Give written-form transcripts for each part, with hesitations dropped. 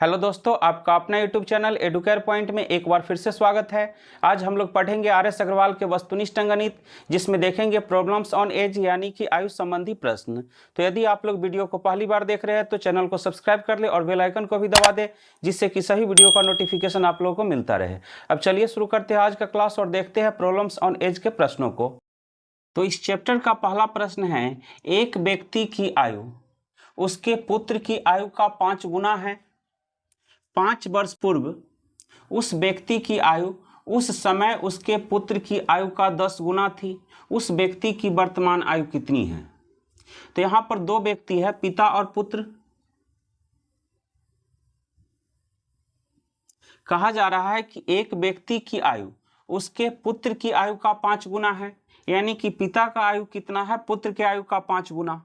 Hello दोस्तों, आपका अपना यूट्यूब चैनल एडुकेयर पॉइंट में एक बार फिर से स्वागत है। आज हम लोग पढ़ेंगे आर.एस. अग्रवाल के वस्तुनिष्ठ अंकगणित, जिसमें देखेंगे प्रॉब्लम्स ऑन एज यानी कि आयु संबंधी प्रश्न। तो यदि आप लोग वीडियो को पहली बार देख रहे हैं तो चैनल को सब्सक्राइब कर ले और बेल आइकन को भी दबा दे, जिससे कि सही वीडियो का नोटिफिकेशन आप लोगों को मिलता रहे। अब चलिए शुरू करते हैं आज का क्लास और देखते हैं प्रॉब्लम्स ऑन एज के प्रश्नों को। तो इस चैप्टर का पहला प्रश्न है, एक व्यक्ति की आयु उसके पुत्र की आयु का 5 गुना है। 5 वर्ष पूर्व उस व्यक्ति की आयु उस समय उसके पुत्र की आयु का 10 गुना थी। उस व्यक्ति की वर्तमान आयु कितनी है? तो यहां पर दो व्यक्ति है, पिता और पुत्र। कहा जा रहा है कि एक व्यक्ति की आयु उसके पुत्र की आयु का 5 गुना है, यानी कि पिता का आयु कितना है? पुत्र के आयु का 5 गुना।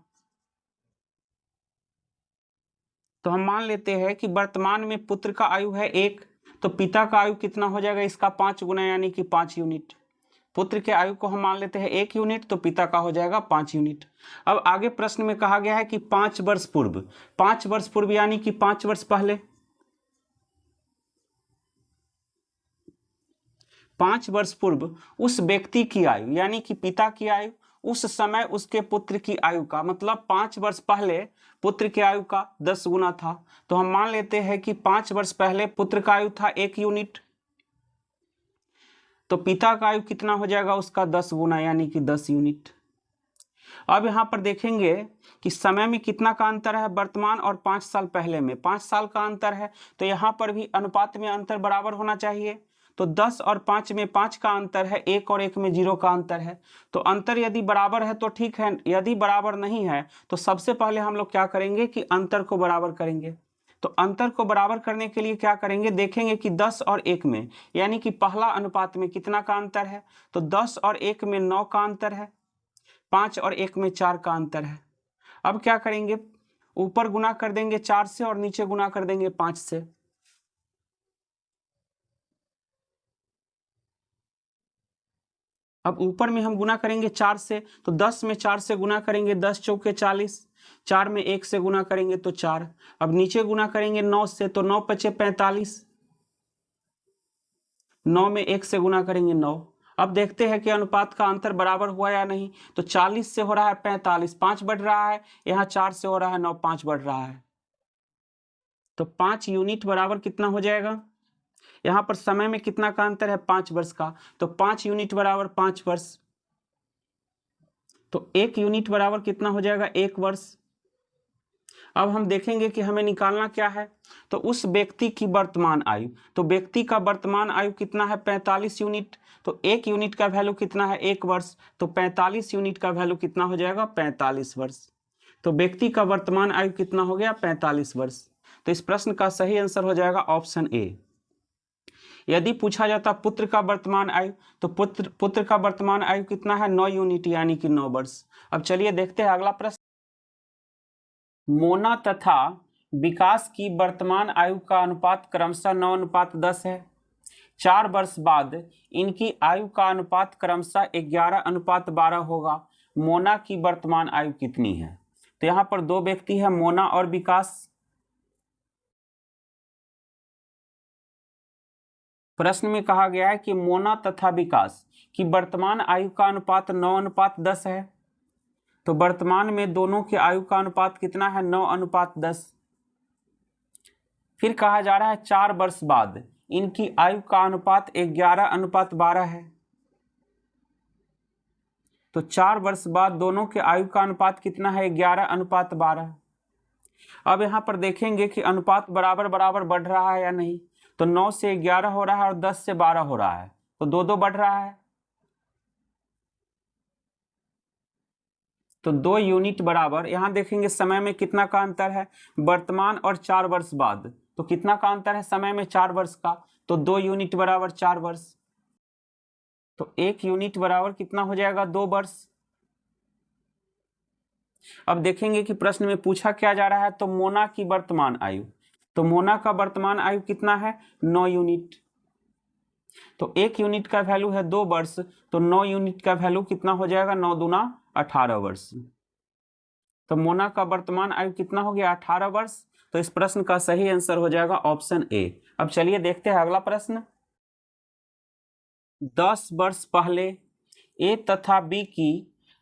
तो हम मान लेते हैं कि वर्तमान में पुत्र का आयु है 1, तो पिता का आयु कितना हो जाएगा? इसका 5 गुना, यानी कि 5 यूनिट। पुत्र के आयु को हम मान लेते हैं 1 यूनिट, तो पिता का हो जाएगा 5 यूनिट। अब आगे प्रश्न में कहा गया है कि 5 वर्ष पूर्व। 5 वर्ष पूर्व यानी कि 5 वर्ष पहले। 5 वर्ष पूर्व उस व्यक्ति की आयु यानी कि पिता की आयु उस समय उसके पुत्र की आयु का, मतलब 5 वर्ष पहले पुत्र की आयु का 10 गुना था। तो हम मान लेते हैं कि 5 वर्ष पहले पुत्र का आयु था 1 यूनिट, तो पिता का आयु कितना हो जाएगा? उसका 10 गुना, यानी कि 10 यूनिट। अब यहाँ पर देखेंगे कि समय में कितना का अंतर है, वर्तमान और 5 साल पहले में 5 साल का अंतर है। तो यहाँ पर भी अनुपात में अंतर बराबर होना चाहिए। तो 10 और 5 में 5 का अंतर है, 1 और 1 में 0 का अंतर है। तो अंतर यदि बराबर है तो ठीक है, यदि बराबर नहीं है तो सबसे पहले हम लोग क्या करेंगे कि अंतर को बराबर करेंगे। तो अंतर को बराबर करने के लिए क्या करेंगे, देखेंगे कि 10 और 1 में, यानी कि पहला अनुपात में कितना का अंतर है। तो 10 और 1 में 9 का अंतर है, 5 और 1 में 4 का अंतर है। अब क्या करेंगे, ऊपर गुना कर देंगे 4 से और नीचे गुना कर देंगे 5 से। अब ऊपर में हम गुना करेंगे 4 से, तो 10 में 4 से गुना करेंगे 10 चौके 40, 4 में 1 से गुना करेंगे तो 4। अब नीचे गुना करेंगे 9 से, तो 9 पचे 45, 9 में 1 से गुना करेंगे 9। अब देखते हैं कि अनुपात का अंतर बराबर हुआ या नहीं। तो 40 से हो रहा है 45, 5 बढ़ रहा है, यहाँ 4 से हो रहा है 9, 5 बढ़ रहा है। तो 5 यूनिट बराबर कितना हो जाएगा? यहाँ पर समय में कितना का अंतर है? 5 वर्ष का। तो 5 यूनिट बराबर 5 वर्ष। तो 1 यूनिट बराबर कितना हो जाएगा? 1 वर्ष। अब हम देखेंगे कि हमें निकालना क्या है। तो उस व्यक्ति की वर्तमान आयु, तो व्यक्ति का वर्तमान आयु कितना है? 45 यूनिट। तो 1 यूनिट का वैल्यू कितना है? 1 वर्ष। तो 45 यूनिट का वैल्यू कितना हो जाएगा? 45 वर्ष। तो व्यक्ति का वर्तमान आयु कितना हो गया? 45 वर्ष। तो इस प्रश्न का सही आंसर हो जाएगा ऑप्शन ए। यदि पूछा जाता पुत्र का वर्तमान आयु, तो पुत्र का वर्तमान आयु कितना है? 9 यूनिट, यानी कि 9 वर्ष। अब चलिए देखते हैं अगला प्रश्न। मोना तथा विकास की वर्तमान आयु का अनुपात क्रमशः 9:10 है। 4 वर्ष बाद इनकी आयु का अनुपात क्रमशः 11:12 होगा। मोना की वर्तमान आयु कितनी है? तो यहाँ पर दो व्यक्ति है, मोना और विकास। प्रश्न में कहा गया है कि मोना तथा विकास की वर्तमान आयु का अनुपात 9:10 है। तो वर्तमान में दोनों के आयु का अनुपात कितना है? 9:10। फिर कहा जा रहा है 4 वर्ष बाद इनकी आयु का अनुपात 11:12 है। तो 4 वर्ष बाद दोनों के आयु का अनुपात कितना है? 11:12। अब यहां पर देखेंगे कि अनुपात बराबर बराबर बढ़ रहा है या नहीं। तो 9 से 11 हो रहा है और 10 से 12 हो रहा है, तो 2-2 बढ़ रहा है। तो 2 यूनिट बराबर, यहां देखेंगे समय में कितना का अंतर है? वर्तमान और 4 वर्ष बाद। तो कितना का अंतर है समय में? 4 वर्ष का। तो 2 यूनिट बराबर 4 वर्ष। तो 1 यूनिट बराबर कितना हो जाएगा? 2 वर्ष। अब देखेंगे कि प्रश्न में पूछा क्या जा रहा है। तो मोना की वर्तमान आयु, तो मोना का वर्तमान आयु कितना है? 9 यूनिट। तो 1 यूनिट का वैल्यू है 2 वर्ष, तो 9 यूनिट का वैल्यू कितना हो जाएगा? 9 दूना 18 वर्ष। तो मोना का वर्तमान आयु कितना हो गया 18 वर्ष। तो इस प्रश्न का सही आंसर हो जाएगा ऑप्शन ए। अब चलिए देखते हैं अगला प्रश्न। 10 वर्ष पहले ए तथा बी की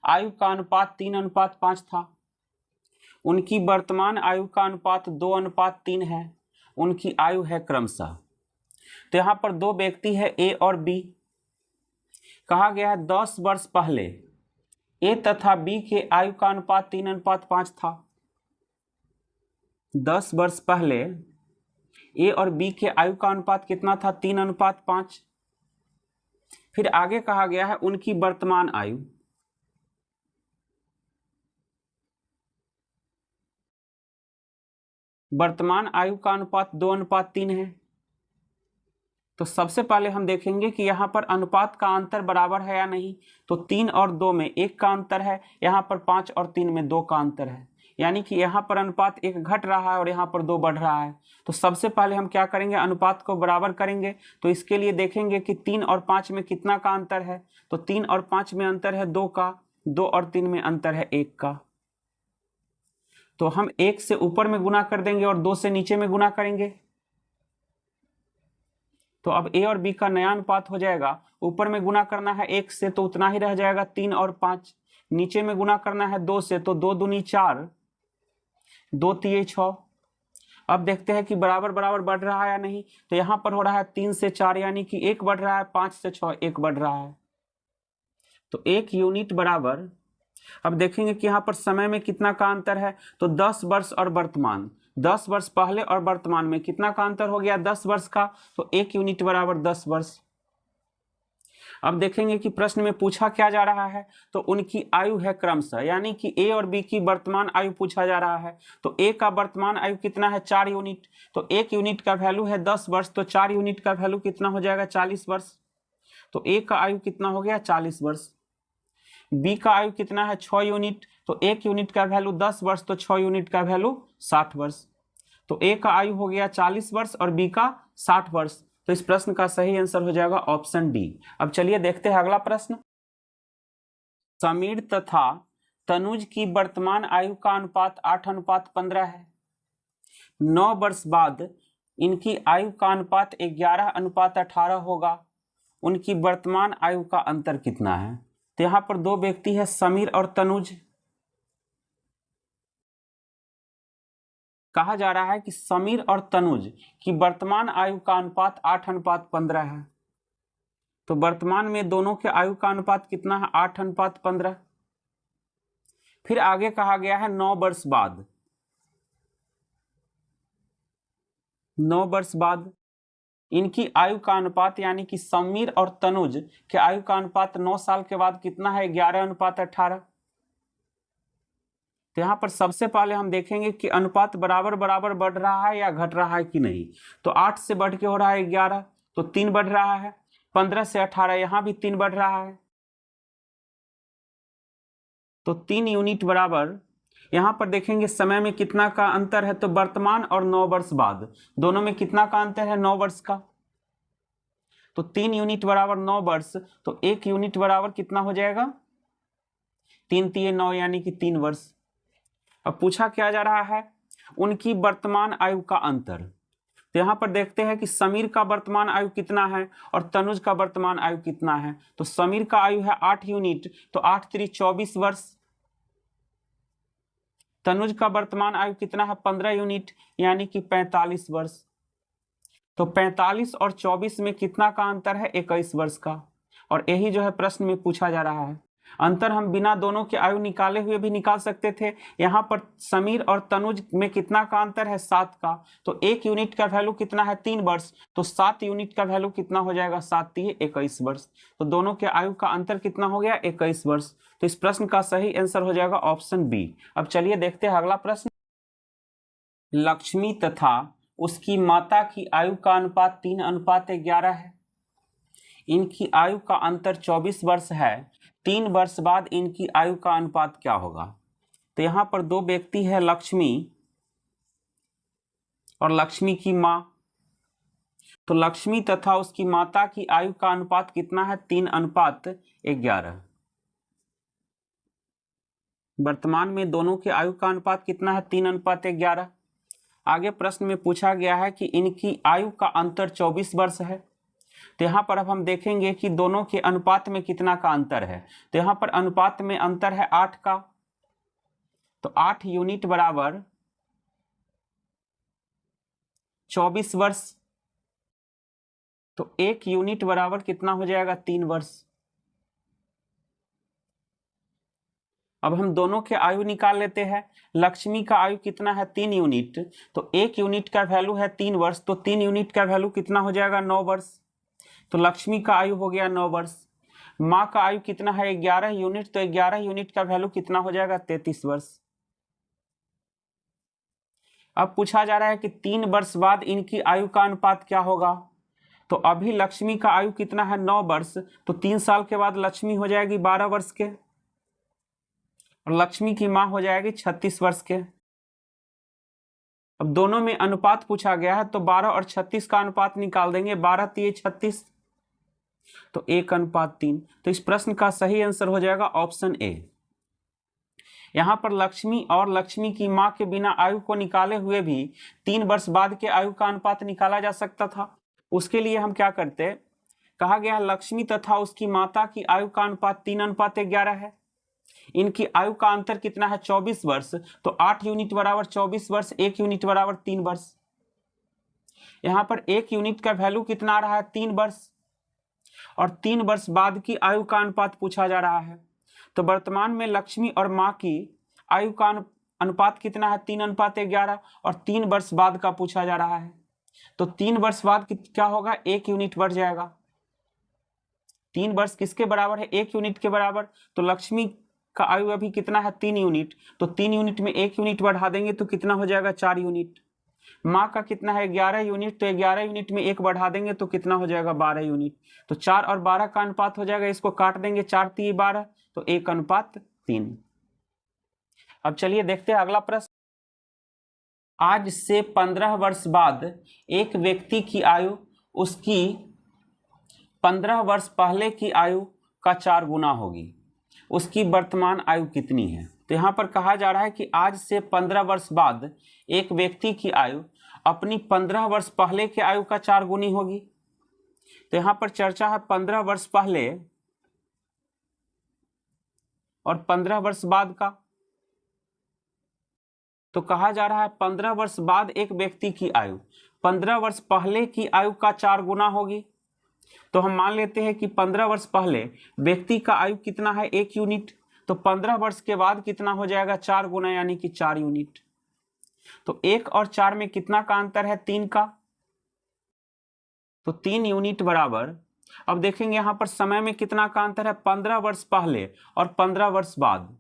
आयु का अनुपात 3:5 था। उनकी वर्तमान आयु का अनुपात 2:3 है। उनकी आयु है क्रमशः। तो यहाँ पर दो व्यक्ति है ए और बी। कहा गया है 10 वर्ष पहले ए तथा बी के आयु का अनुपात 3:5 था। 10 वर्ष पहले ए और बी के आयु का अनुपात कितना था 3:5। फिर आगे कहा गया है उनकी वर्तमान आयु। वर्तमान आयु का अनुपात 2:3 है। तो सबसे पहले हम देखेंगे कि यहाँ पर अनुपात का अंतर बराबर है या नहीं। तो 3 और 2 में 1 का अंतर है, यहाँ पर 5 और 3 में 2 का अंतर है, यानी कि यहाँ पर अनुपात 1 घट रहा है और यहाँ पर 2 बढ़ रहा है। तो सबसे पहले हम क्या करेंगे, अनुपात को बराबर करेंगे। तो इसके लिए देखेंगे कि 3 और 5 में कितना का अंतर है। तो 3 और 5 में अंतर है 2 का, 2 और 3 में अंतर है 1 का। तो हम 1 से ऊपर में गुना कर देंगे और 2 से नीचे में गुना करेंगे। तो अब ए और बी का नया अनुपात हो जाएगा। ऊपर में गुना करना है 1 से तो उतना ही रह जाएगा 3 और 5। नीचे में गुना करना है 2 से तो 2 दूनी 4, 2 तिये 6। अब देखते हैं कि बराबर बराबर बढ़ रहा है या नहीं। तो यहाँ पर हो रहा है 3 से 4 यानी कि 1 बढ़ रहा है, 5 से 6 1 बढ़ रहा है। तो 1 यूनिट बराबर, अब देखेंगे कि यहाँ पर समय में कितना का अंतर है। तो 10 वर्ष और वर्तमान, 10 वर्ष पहले और वर्तमान में कितना का अंतर हो गया 10 वर्ष का। तो 1 यूनिट बराबर 10 वर्ष। अब देखेंगे कि प्रश्न में पूछा क्या जा रहा है। तो उनकी आयु है क्रमशः, यानी कि ए और बी की वर्तमान आयु पूछा जा रहा है। तो ए का वर्तमान आयु कितना है 4 यूनिट। तो 1 यूनिट का वैल्यू है 10 वर्ष, तो 4 यूनिट का वैल्यू कितना हो जाएगा 40 वर्ष। तो ए का आयु कितना हो गया 40 वर्ष। बी का आयु कितना है 6 यूनिट। तो 1 यूनिट का वैल्यू 10 वर्ष, तो 6 यूनिट का वैल्यू 60 वर्ष। तो ए का आयु हो गया 40 वर्ष और बी का 60 वर्ष। तो इस प्रश्न का सही आंसर हो जाएगा ऑप्शन डी। अब चलिए देखते हैं अगला प्रश्न। समीर तथा तनुज की वर्तमान आयु का अनुपात 8:15 है। 9 वर्ष बाद इनकी आयु का अनुपात 11:18 होगा। उनकी वर्तमान आयु का अंतर कितना है। तो यहाँ पर दो व्यक्ति है समीर और तनुज। कहा जा रहा है कि समीर और तनुज की वर्तमान आयु का अनुपात 8:15 है। तो वर्तमान में दोनों के आयु का अनुपात कितना है 8:15। फिर आगे कहा गया है 9 वर्ष बाद, 9 वर्ष बाद इनकी आयु का अनुपात, यानी कि समीर और तनुज के आयु का अनुपात 9 साल के बाद कितना है 11:18। तो यहाँ पर सबसे पहले हम देखेंगे कि अनुपात बराबर बराबर बढ़ रहा है या घट रहा है कि नहीं। तो 8 से बढ़ के हो रहा है 11, तो 3 बढ़ रहा है। 15 से 18 यहाँ भी 3 बढ़ रहा है, तो 3 यूनिट बराबर। यहाँ पर देखेंगे समय में कितना का अंतर है। तो वर्तमान और 9 वर्ष बाद दोनों में कितना का अंतर है 9 वर्ष का। तो 3 यूनिट बराबर 9 वर्ष, तो 1 यूनिट बराबर कितना हो जाएगा 3 तिये 9 यानी कि 3 वर्ष। अब पूछा क्या जा रहा है उनकी वर्तमान आयु का अंतर। तो यहाँ पर देखते हैं कि समीर का वर्तमान आयु कितना है और तनुज का वर्तमान आयु कितना है। तो समीर का आयु है 8 यूनिट, तो 8 3 24 वर्ष। तनुज का वर्तमान आयु कितना है 15 यूनिट, यानी कि 45 वर्ष। तो 45 और 24 में कितना का अंतर है 21 वर्ष का। और यही जो है प्रश्न में पूछा जा रहा है। अंतर हम बिना दोनों के आयु निकाले हुए भी निकाल सकते थे। यहाँ पर समीर और तनुज में कितना का अंतर है 7 का। तो 1 यूनिट का वैल्यू कितना है 3 वर्ष, तो 7 यूनिट का वैल्यू कितना हो जाएगा 7 तिये 21 वर्ष। तो दोनों के आयु का अंतर कितना हो गया 21 वर्ष। तो इस प्रश्न का सही आंसर हो जाएगा ऑप्शन बी। अब चलिए देखते हैं अगला प्रश्न। लक्ष्मी तथा उसकी माता की आयु का अनुपात 3:11 है। इनकी आयु का अंतर 24 वर्ष है। 3 वर्ष बाद इनकी आयु का अनुपात क्या होगा। तो यहाँ पर दो व्यक्ति है लक्ष्मी और लक्ष्मी की माँ। तो लक्ष्मी तथा उसकी माता की आयु का अनुपात कितना है 3:11। वर्तमान में दोनों के आयु का अनुपात कितना है? 3:11। आगे प्रश्न में पूछा गया है कि इनकी आयु का अंतर 24 वर्ष है। तो यहाँ पर अब हम देखेंगे कि दोनों के अनुपात में कितना का अंतर है। तो यहाँ पर अनुपात में अंतर है 8 का, तो 8 यूनिट बराबर 24 वर्ष, तो 1 यूनिट बराबर कितना हो जाएगा? 3 वर्ष। अब हम दोनों के आयु निकाल लेते हैं। लक्ष्मी का आयु कितना है? 3 यूनिट, तो 1 यूनिट का वैल्यू है 3 वर्ष, तो 3 यूनिट का वैल्यू कितना हो जाएगा? 9 वर्ष। तो लक्ष्मी का आयु हो गया 9 वर्ष। माँ का आयु कितना है? 11 यूनिट, तो 11 यूनिट का वैल्यू कितना हो जाएगा? 33 वर्ष। अब पूछा जा रहा है कि 3 वर्ष बाद इनकी आयु का अनुपात क्या होगा। तो अभी लक्ष्मी का आयु कितना है? 9 वर्ष, तो 3 साल के बाद लक्ष्मी हो जाएगी 12 वर्ष के, और लक्ष्मी की माँ हो जाएगी 36 वर्ष के। अब दोनों में अनुपात पूछा गया है, तो 12 और 36 का अनुपात निकाल देंगे। 12 तिये 36, तो 1:3। तो इस प्रश्न का सही आंसर हो जाएगा ऑप्शन ए। यहां पर लक्ष्मी और लक्ष्मी की मां के बिना आयु को निकाले हुए भी 3 वर्ष बाद के आयु का अनुपात निकाला जा सकता था। उसके लिए हम क्या करते, कहा गया लक्ष्मी तथा उसकी माता की आयु का अनुपात 3:11 है। इनकी आयु का अंतर कितना है? 24 वर्ष, तो 8 यूनिट बराबर 24 वर्ष, 1 यूनिट बराबर 3 वर्ष। यहां पर 1 यूनिट का वैल्यू कितना आ रहा है? 3 वर्ष, और 3 वर्ष बाद की आयु का अनुपात पूछा जा रहा है। तो वर्तमान में लक्ष्मी और माँ की आयु का अनुपात कितना है? 3:11, और 3 वर्ष बाद का पूछा जा रहा है। तो 3 वर्ष बाद क्या होगा? 1 यूनिट बढ़ जाएगा। 3 वर्ष किसके बराबर है? 1 यूनिट के बराबर। तो लक्ष्मी का आयु अभी कितना है? 3 यूनिट, तो 3 यूनिट में 1 यूनिट बढ़ा देंगे तो कितना हो जाएगा? 4 यूनिट। माँ का कितना है? 11 यूनिट, तो 11 यूनिट में 1 बढ़ा देंगे तो कितना हो जाएगा? 12 यूनिट। तो 4 और 12 का अनुपात हो जाएगा, इसको काट देंगे, 4 तिये 12, तो 1:3। अब चलिए देखते हैं अगला प्रश्न। आज से 15 वर्ष बाद एक व्यक्ति की आयु उसकी 15 वर्ष पहले की आयु का 4 गुना होगी। उसकी वर्तमान आयु कितनी है? तो यहाँ पर कहा जा रहा है कि आज से 15 वर्ष बाद एक व्यक्ति की आयु अपनी 15 वर्ष पहले की आयु का 4 गुनी होगी। तो यहाँ पर चर्चा है 15 वर्ष पहले और 15 वर्ष बाद का। तो कहा जा रहा है 15 वर्ष बाद एक व्यक्ति की आयु 15 वर्ष पहले की आयु का 4 गुना होगी। तो हम मान लेते हैं कि 15 वर्ष पहले व्यक्ति का आयु कितना है? 1 यूनिट, तो 15 वर्ष के बाद कितना हो जाएगा? 4 गुना, यानी कि 4 यूनिट। तो 1 और 4 में कितना का अंतर है? 3 का, तो 3 यूनिट बराबर। अब देखेंगे यहां पर समय में कितना का अंतर है? 15 वर्ष पहले और 15 वर्ष बाद।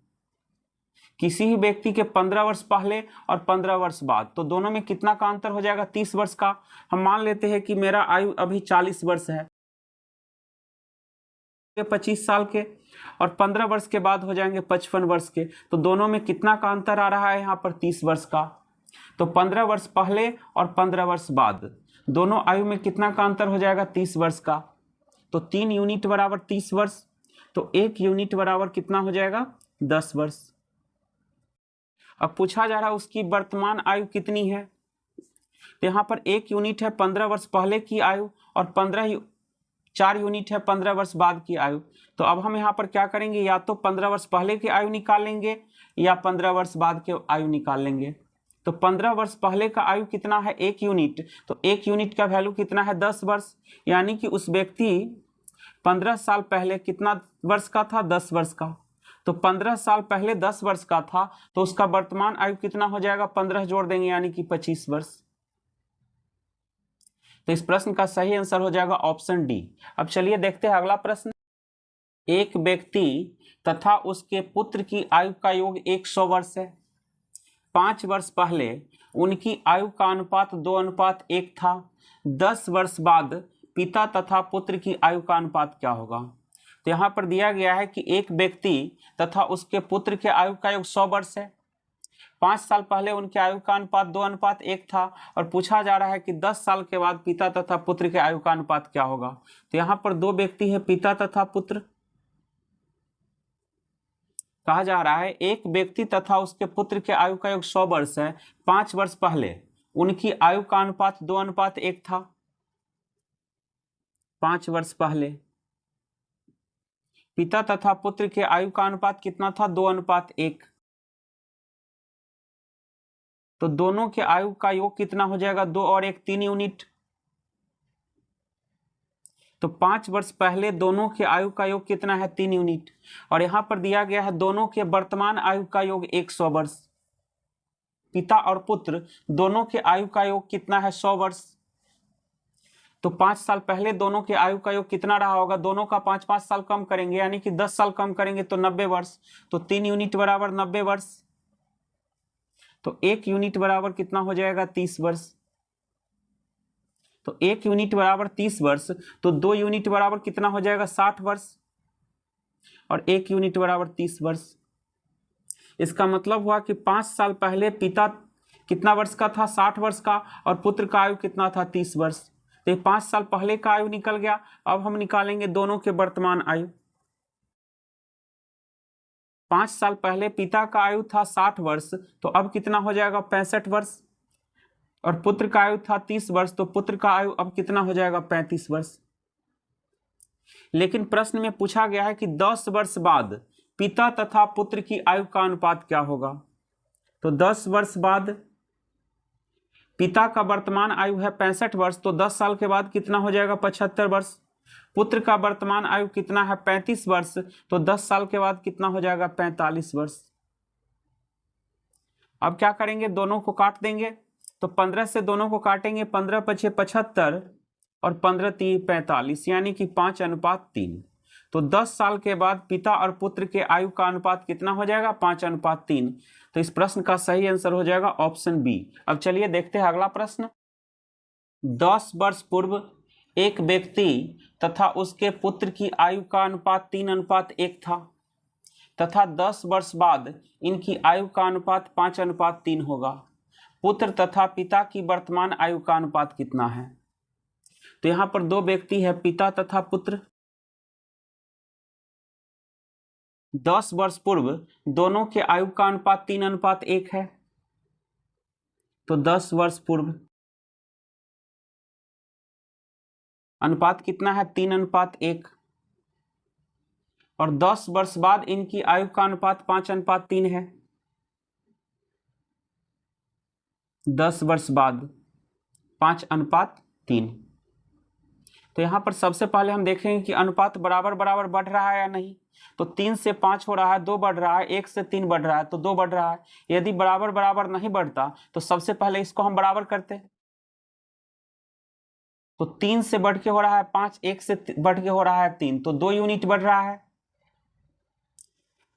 किसी ही व्यक्ति के 15 वर्ष पहले और 15 वर्ष बाद, तो दोनों में कितना का अंतर हो जाएगा? 30 वर्ष का। हम मान लेते हैं कि मेरा आयु अभी 40 वर्ष है, 25 साल के, और 15 वर्ष के बाद हो जाएंगे 55 वर्ष के। तो दोनों में कितना का अंतर आ रहा है? यहाँ पर 30 वर्ष का। तो 15 वर्ष पहले और 15 वर्ष बाद दोनों आयु में कितना का अंतर हो जाएगा? 30 वर्ष का। तो 3 यूनिट बराबर 30 वर्ष, तो 1 यूनिट बराबर कितना हो जाएगा? 10 वर्ष। अब पूछा जा रहा है उसकी वर्तमान आयु कितनी है। तो यहाँ पर 1 यूनिट है 15 वर्ष पहले की आयु, और 4 यूनिट है 15 वर्ष बाद की आयु। तो अब हम यहाँ पर क्या करेंगे? या तो 15 वर्ष पहले की आयु निकाल लेंगे या 15 वर्ष बाद के आयु निकाल लेंगे। तो 15 वर्ष पहले का आयु कितना है? 1 यूनिट, तो 1 यूनिट का वैल्यू कितना है? 10 वर्ष, यानी कि उस व्यक्ति 15 साल पहले कितना वर्ष का था? 10 वर्ष का। तो 15 साल पहले 10 वर्ष का था, तो उसका वर्तमान आयु कितना हो जाएगा? 15 जोड़ देंगे, यानी कि 25 वर्ष। तो इस प्रश्न का सही आंसर हो जाएगा ऑप्शन डी। अब चलिए देखते हैं अगला प्रश्न। एक व्यक्ति तथा उसके पुत्र की आयु का योग 100 वर्ष है। 5 वर्ष पहले उनकी आयु का अनुपात 2:1 था। 10 वर्ष बाद पिता तथा पुत्र की आयु का अनुपात क्या होगा? तो यहाँ पर दिया गया है कि एक व्यक्ति तथा उसके पुत्र के आयु का योग 100 वर्ष है। 5 साल पहले उनके आयु का अनुपात 2:1 था, और पूछा जा रहा है कि 10 साल के बाद पिता तथा पुत्र के आयु का अनुपात क्या होगा। तो यहाँ पर 2 व्यक्ति है, पिता तथा पुत्र। कहा जा रहा है एक व्यक्ति तथा उसके पुत्र के आयु का योग 100 वर्ष है। 5 वर्ष पहले उनकी आयु का अनुपात 2:1 था। 5 वर्ष पहले पिता तथा पुत्र के आयु का अनुपात कितना था? 2:1। तो दोनों के आयु का योग कितना हो जाएगा? 2 और 1 3 यूनिट। तो 5 वर्ष पहले दोनों के आयु का योग कितना है? 3 यूनिट। और यहां पर दिया गया है दोनों के वर्तमान आयु का योग 100 वर्ष। पिता और पुत्र दोनों के आयु का योग कितना है? 100 वर्ष। तो 5 साल पहले दोनों के आयु का योग कितना रहा होगा? दोनों का 5-5 साल कम करेंगे, यानी कि 10 साल कम करेंगे तो 90 वर्ष। तो 3 यूनिट बराबर 90 वर्ष। तो 1 यूनिट बराबर कितना हो जाएगा? 30 वर्ष। तो 1 यूनिट बराबर 30 वर्ष। तो 2 यूनिट बराबर कितना हो जाएगा? 60 वर्ष। और 1 यूनिट बराबर 30 वर्ष। इसका मतलब हुआ कि 5 साल पहले पिता कितना वर्ष का था? 60 वर्ष का। और पुत्र का आयु कितना था? 30 वर्ष। तो 5 साल पहले का आयु निकल गया। अब हम निकालेंगे दोनों के वर्तमान आयु। 5 साल पहले पिता का आयु था 60 वर्ष, तो अब कितना हो जाएगा? 65 वर्ष। और पुत्र का आयु था 30 वर्ष, तो पुत्र का आयु अब कितना हो जाएगा? 35 वर्ष। लेकिन प्रश्न में पूछा गया है कि 10 वर्ष बाद पिता तथा पुत्र की आयु का अनुपात क्या होगा? तो 10 वर्ष बाद पिता का वर्तमान आयु है 65 वर्ष, तो 10 साल के बाद कितना हो जाएगा? 75 वर्ष। पुत्र का वर्तमान आयु कितना है? 35 वर्ष, तो 10 साल के बाद कितना हो जाएगा? 45 वर्ष। अब क्या करेंगे? दोनों को काट देंगे। तो 15 से दोनों को काटेंगे, 15 पछे 75 और 15 3 45, यानी कि 5:3। तो 10 साल के बाद पिता और पुत्र के आयु का अनुपात कितना हो जाएगा? 5:3। तो इस प्रश्न का सही आंसर हो जाएगा ऑप्शन बी। अब चलिए देखते हैं अगला प्रश्न। 10 वर्ष पूर्व एक व्यक्ति तथा उसके पुत्र की आयु का अनुपात 3:1 था तथा 10 वर्ष बाद इनकी आयु का अनुपात 5:3 होगा। पुत्र तथा पिता की वर्तमान आयु का अनुपात कितना है? तो यहां पर दो व्यक्ति है, पिता तथा पुत्र। 10 वर्ष पूर्व दोनों के आयु का अनुपात 3:1 है। तो 10 वर्ष पूर्व अनुपात कितना है? 3:1। और 10 वर्ष बाद इनकी आयु का अनुपात 5:3 है। 10 वर्ष बाद 5:3। तो यहां पर सबसे पहले हम देखेंगे कि अनुपात बराबर बराबर बढ़ रहा है या नहीं। तो 3 से 5 हो रहा है, 2 बढ़ रहा है, 1 से 3 बढ़ रहा है, तो 2 बढ़ रहा है। यदि बराबर बराबर नहीं बढ़ता तो सबसे पहले इसको हम बराबर करते हैं। तो 3 से बढ़ के हो रहा है 5, 1 से बढ़ के हो रहा है 3, तो 2 यूनिट बढ़ रहा है।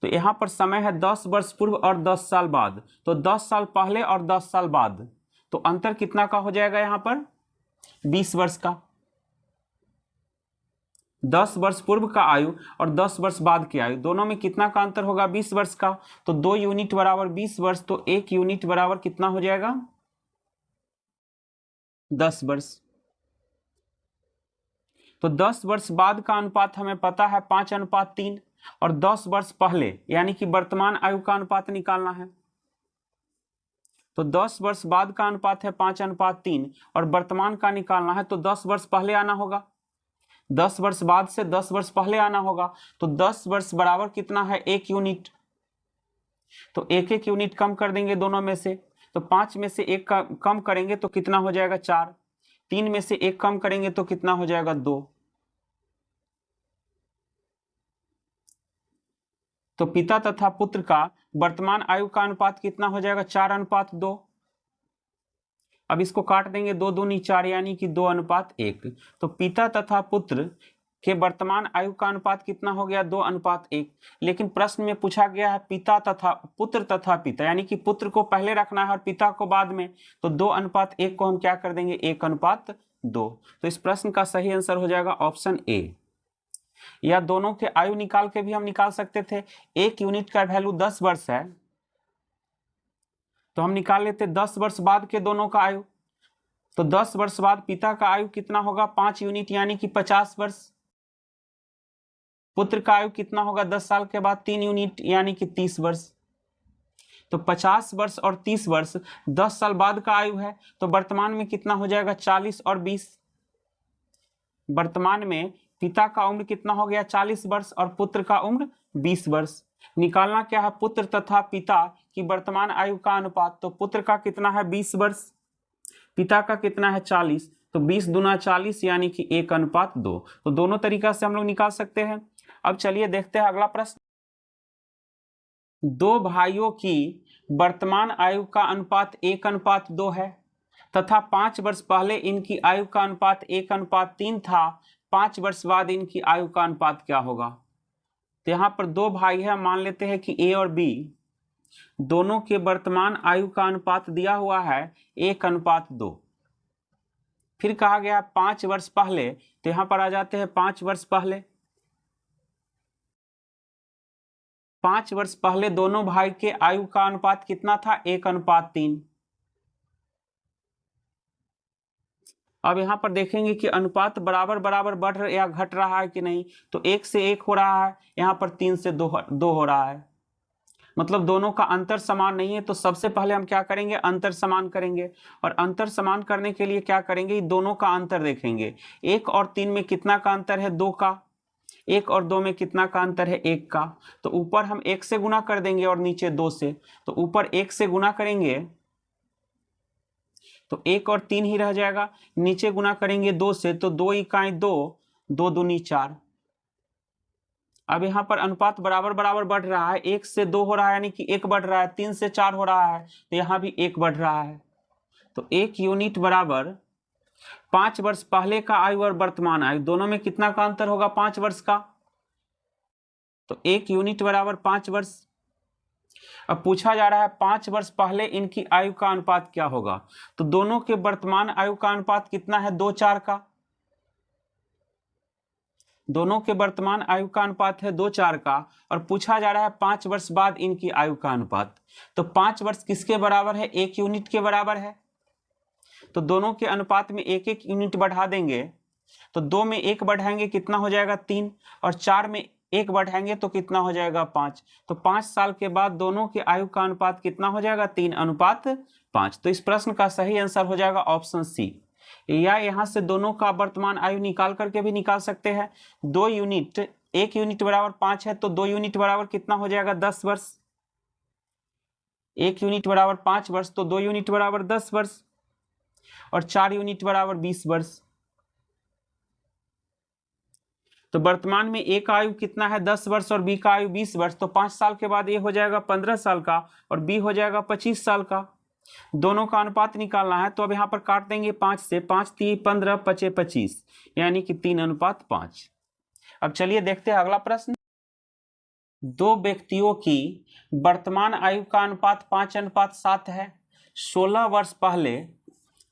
तो यहां पर समय है 10 वर्ष पूर्व और 10 साल बाद। तो 10 साल पहले और 10 साल बाद, तो अंतर कितना का हो जाएगा? यहां पर 20 वर्ष का। 10 वर्ष पूर्व का आयु और 10 वर्ष बाद की आयु, दोनों में कितना का अंतर होगा? 20 वर्ष का। तो 2 यूनिट बराबर 20 वर्ष, तो 1 यूनिट बराबर कितना हो जाएगा? 10 वर्ष। तो 10 वर्ष बाद का अनुपात हमें पता है 5:3, और 10 वर्ष पहले यानी कि वर्तमान आयु का अनुपात निकालना है। तो 10 वर्ष बाद का अनुपात है 5:3 और वर्तमान का निकालना है, तो 10 वर्ष पहले आना होगा। 10 वर्ष बाद से 10 वर्ष पहले आना होगा। तो 10 वर्ष बराबर कितना है? 1 यूनिट। तो 1 यूनिट कम कर देंगे दोनों में से। तो 5 में से 1 कम करेंगे तो कितना हो जाएगा? 4। 3 में से 1 कम करेंगे तो कितना हो जाएगा? 2। तो पिता तथा पुत्र का वर्तमान आयु का अनुपात कितना हो जाएगा? 4:2। अब इसको काट देंगे, 2 दूनी 4, यानी कि 2:1। तो पिता तथा पुत्र के वर्तमान आयु का अनुपात कितना हो गया? 2:1। लेकिन प्रश्न में पूछा गया है पिता तथा पुत्र तथा पिता, यानी कि पुत्र को पहले रखना है और पिता को बाद में। तो 2:1 को हम क्या कर देंगे? 1:2। तो इस प्रश्न का सही आंसर हो जाएगा ऑप्शन ए। या दोनों के आयु निकाल के भी हम निकाल सकते थे। 1 यूनिट का वैल्यू 10 वर्ष है, तो हम निकाल लेते 10 वर्ष बाद के दोनों का आयु। तो 10 वर्ष बाद पिता का आयु कितना होगा? 5 यूनिट, यानी कि 50 वर्ष। पुत्र का आयु कितना होगा 10 साल के बाद 3 यूनिट यानी कि 30 वर्ष। तो 50 वर्ष और 30 वर्ष 10 साल बाद का आयु है, तो वर्तमान में कितना हो जाएगा 40 और 20। वर्तमान में पिता का उम्र कितना हो गया 40 वर्ष और पुत्र का उम्र 20 वर्ष। निकालना क्या है पुत्र तथा पिता की वर्तमान आयु का अनुपात। तो पुत्र का कितना है 20 वर्ष, पिता का कितना है 40, तो 20 दूना 40 यानी कि 1:2। तो दोनों तरीका से हम लोग निकाल सकते हैं। अब चलिए देखते हैं अगला प्रश्न। दो भाइयों की वर्तमान आयु का अनुपात 1:2 है तथा 5 वर्ष पहले इनकी आयु का अनुपात 1:3 था। 5 वर्ष बाद इनकी आयु का अनुपात क्या होगा। तो यहाँ पर दो भाई है, मान लेते हैं कि ए और बी, दोनों के वर्तमान आयु का अनुपात दिया हुआ है 1:2। फिर कहा गया 5 वर्ष पहले, तो यहाँ पर आ जाते हैं 5 वर्ष पहले। 5 वर्ष पहले दोनों भाई के आयु का अनुपात कितना था 1:3। अब यहाँ पर देखेंगे कि अनुपात बराबर बराबर बढ़ या घट रहा है कि नहीं। तो 1 से 1 हो रहा है, यहाँ पर 3 से 2 हो रहा है, मतलब दोनों का अंतर समान नहीं है। तो सबसे पहले हम क्या करेंगे अंतर समान करेंगे, और अंतर समान करने के लिए क्या करेंगे दोनों का अंतर देखेंगे। 1 और 3 में कितना का अंतर है 2 का, 1 और 2 में कितना का अंतर है 1 का। तो ऊपर हम 1 से गुना कर देंगे और नीचे 2 से। तो ऊपर 1 से गुना करेंगे तो 1 और 3 ही रह जाएगा, नीचे गुना करेंगे 2 से तो 2 इकाई 2, 2 दूनी 4। अब यहाँ पर अनुपात बराबर बराबर बढ़ रहा है, 1 से 2 हो रहा है यानी कि 1 बढ़ रहा है, 3 से 4 हो रहा है तो यहाँ भी 1 बढ़ रहा है। तो 1 यूनिट बराबर 5 वर्ष पहले का आयु और वर्तमान आयु, दोनों में कितना का अंतर होगा 5 वर्ष का। तो 1 यूनिट बराबर 5 वर्ष। अब पूछा जा रहा है 5 वर्ष पहले इनकी आयु का अनुपात क्या होगा। तो दोनों के वर्तमान आयु का अनुपात कितना है 2:4 का। दोनों के वर्तमान आयु का अनुपात है 2:4 का, और पूछा जा रहा है 5 वर्ष बाद इनकी आयु का अनुपात। तो 5 वर्ष किसके बराबर है 1 यूनिट के बराबर है। तो दोनों के अनुपात में 1-1 यूनिट बढ़ा देंगे, तो 2 में 1 बढ़ाएंगे कितना हो जाएगा 3, और 4 में 1 बढ़ाएंगे तो कितना हो जाएगा 5। तो 5 साल के बाद दोनों के आयु का अनुपात कितना हो जाएगा 3:5। तो इस प्रश्न का सही आंसर हो जाएगा ऑप्शन सी। या यहाँ से दोनों का वर्तमान आयु निकाल करके भी निकाल सकते हैं। 2 यूनिट 1 यूनिट बराबर 5 है, तो 2 यूनिट बराबर कितना हो जाएगा 10 वर्ष। 1 यूनिट बराबर 5 वर्ष, तो 2 यूनिट बराबर 10 वर्ष, और 4 यूनिट बराबर 20 वर्ष। तो वर्तमान में ए का आयु कितना है 10 वर्ष और बी का आयु 20 वर्ष। तो 5 साल के बाद ए हो जाएगा 15 साल का और बी हो जाएगा 25 साल का। दोनों का अनुपात निकालना है, तो अब यहाँ पर काट देंगे 5 से, 5 3 15 5 25 यानी कि 3:5। अब चलिए देखते हैं अगला प्रश्न। दो व्यक्तियों की वर्तमान आयु का अनुपात 5:7 है। 16 वर्ष पहले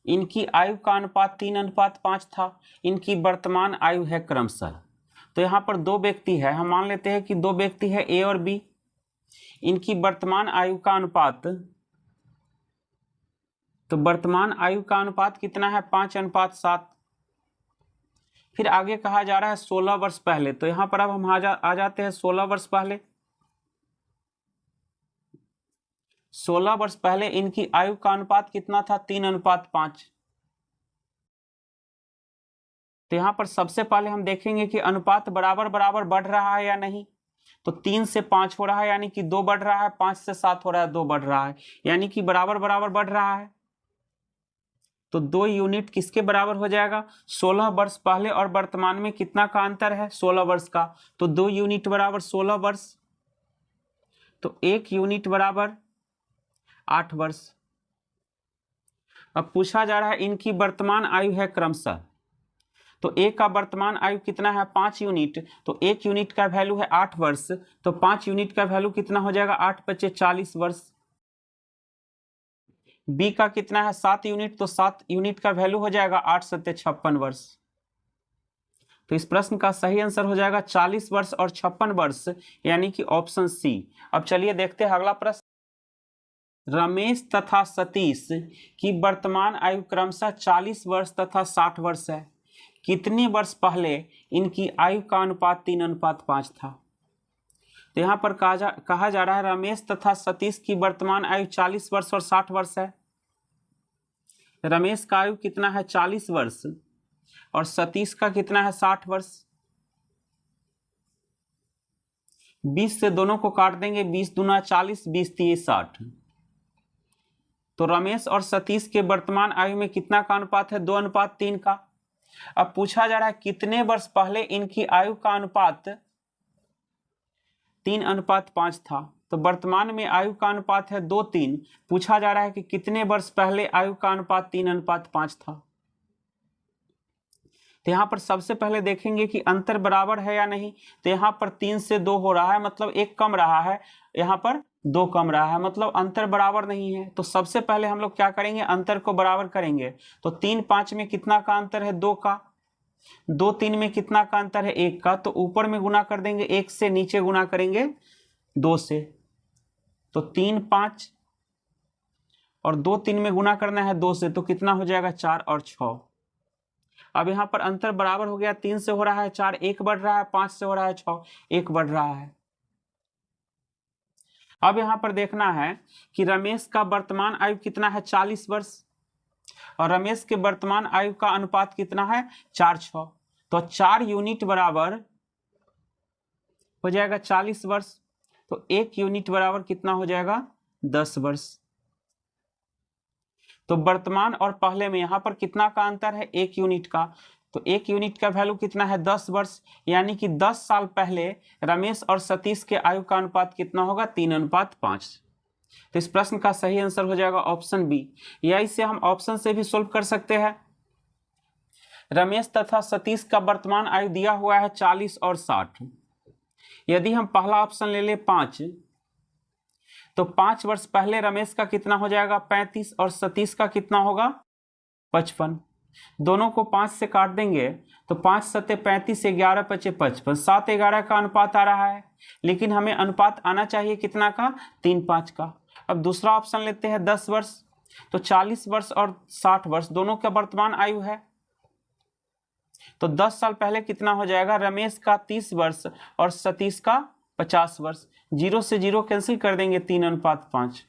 इनकी आयु का अनुपात 3:5 था। इनकी वर्तमान आयु है क्रमशः। तो यहाँ पर दो व्यक्ति है, हम मान लेते हैं कि दो व्यक्ति है ए और बी। इनकी वर्तमान आयु का अनुपात, तो वर्तमान आयु का अनुपात कितना है 5:7। फिर आगे कहा जा रहा है 16 वर्ष पहले। तो यहाँ पर अब हम आ जाते हैं 16 वर्ष पहले। 16 वर्ष पहले इनकी आयु का अनुपात कितना था 3:5। तो यहाँ पर सबसे पहले हम देखेंगे कि अनुपात बराबर बराबर बढ़ रहा है या नहीं। तो 3 से 5 हो रहा है यानी कि 2 बढ़ रहा है, 5 से 7 हो रहा है 2 बढ़ रहा है, यानी कि बराबर बराबर बढ़ रहा है। तो 2 यूनिट किसके बराबर हो जाएगा 16 वर्ष पहले और वर्तमान में कितना का अंतर है 16 वर्ष का। तो 2 यूनिट बराबर 16 वर्ष, तो 1 यूनिट बराबर 8 वर्ष। अब पूछा जा रहा है इनकी वर्तमान आयु है क्रमशः। तो ए का वर्तमान आयु कितना है 5 यूनिट, तो 1 यूनिट का वैल्यू है 8 वर्ष, तो 5 यूनिट का वैल्यू कितना हो जाएगा 8 × 5 = 40 वर्ष। बी का कितना है 7 यूनिट, तो 7 यूनिट का वैल्यू हो जाएगा 8 × 7 = 56 वर्ष। तो इस प्रश्न का सही आंसर हो जाएगा 40 वर्ष और 56 वर्ष, यानी कि ऑप्शन सी। अब चलिए देखते हैं अगला प्रश्न। रमेश तथा सतीश की वर्तमान आयु क्रमशः 40 वर्ष तथा 60 वर्ष है। कितने वर्ष पहले इनकी आयु का अनुपात 3:5 था। तो यहाँ पर कहा जा रहा है रमेश तथा सतीश की वर्तमान आयु 40 वर्ष और 60 वर्ष है। रमेश का आयु कितना है 40 वर्ष और सतीश का कितना है 60 वर्ष। 20 से दोनों को काट देंगे, 20 दूना 40, 20 3 60। तो रमेश और सतीश के वर्तमान आयु में कितना का अनुपात है 2:3 का। अब पूछा जा रहा है कितने वर्ष पहले इनकी आयु का अनुपात 3:5 था। तो वर्तमान में आयु का अनुपात है 2:3। पूछा जा रहा है कि कितने वर्ष पहले आयु का अनुपात 3:5 था। तो यहाँ पर सबसे पहले देखेंगे कि अंतर बराबर है या नहीं। तो यहाँ पर 3 से 2 हो रहा है, मतलब 1 कम रहा है, यहाँ पर 2 कम रहा है, मतलब अंतर बराबर नहीं है। तो सबसे पहले हम लोग क्या करेंगे, अंतर को बराबर करेंगे। तो 3 5 में कितना का अंतर है 2 का, 2 3 में कितना का अंतर है 1 का। तो ऊपर में गुना कर देंगे 1 से, नीचे गुना करेंगे 2 से। तो 3 5 और 2 3 में गुना करना है 2 से, तो कितना हो जाएगा 4 और 6। अब यहाँ पर अंतर बराबर हो गया, 3 से हो रहा है 4, 1 बढ़ रहा है, 5 से हो रहा है 6, 1 बढ़ रहा है। अब यहाँ पर देखना है कि रमेश का वर्तमान आयु कितना है 40 वर्ष और रमेश के वर्तमान आयु का अनुपात कितना है 4:6। तो 4 यूनिट बराबर हो जाएगा 40 वर्ष। तो 1 यूनिट बराबर कितना हो जाएगा 10 वर्ष। तो वर्तमान और पहले में यहाँ पर कितना का अंतर है 1 यूनिट का। तो 1 यूनिट का वैल्यू कितना है 10 वर्ष, यानी कि 10 साल पहले रमेश और सतीश के आयु का अनुपात कितना होगा 3:5। तो इस प्रश्न का सही आंसर हो जाएगा ऑप्शन बी। या इसे हम ऑप्शन से भी सोल्व कर सकते हैं। रमेश तथा सतीश का वर्तमान आयु दिया हुआ है 40 और 60। यदि हम पहला ऑप्शन ले ले 5, तो 5 वर्ष पहले रमेश का कितना हो जाएगा 35 और सतीश का कितना होगा 55। दोनों को 5 से काट देंगे तो 5 7 35, 11 5 55, 7 11 का अनुपात आ रहा है, लेकिन हमें अनुपात आना चाहिए कितना का 3 5 का। अब दूसरा ऑप्शन लेते हैं 10 वर्ष। तो 40 वर्ष और 60 वर्ष दोनों का वर्तमान आयु है। तो 10 साल पहले कितना हो जाएगा रमेश का 30 वर्ष और सतीश का 50 वर्ष। 0 से 0 कैंसिल कर देंगे 3:5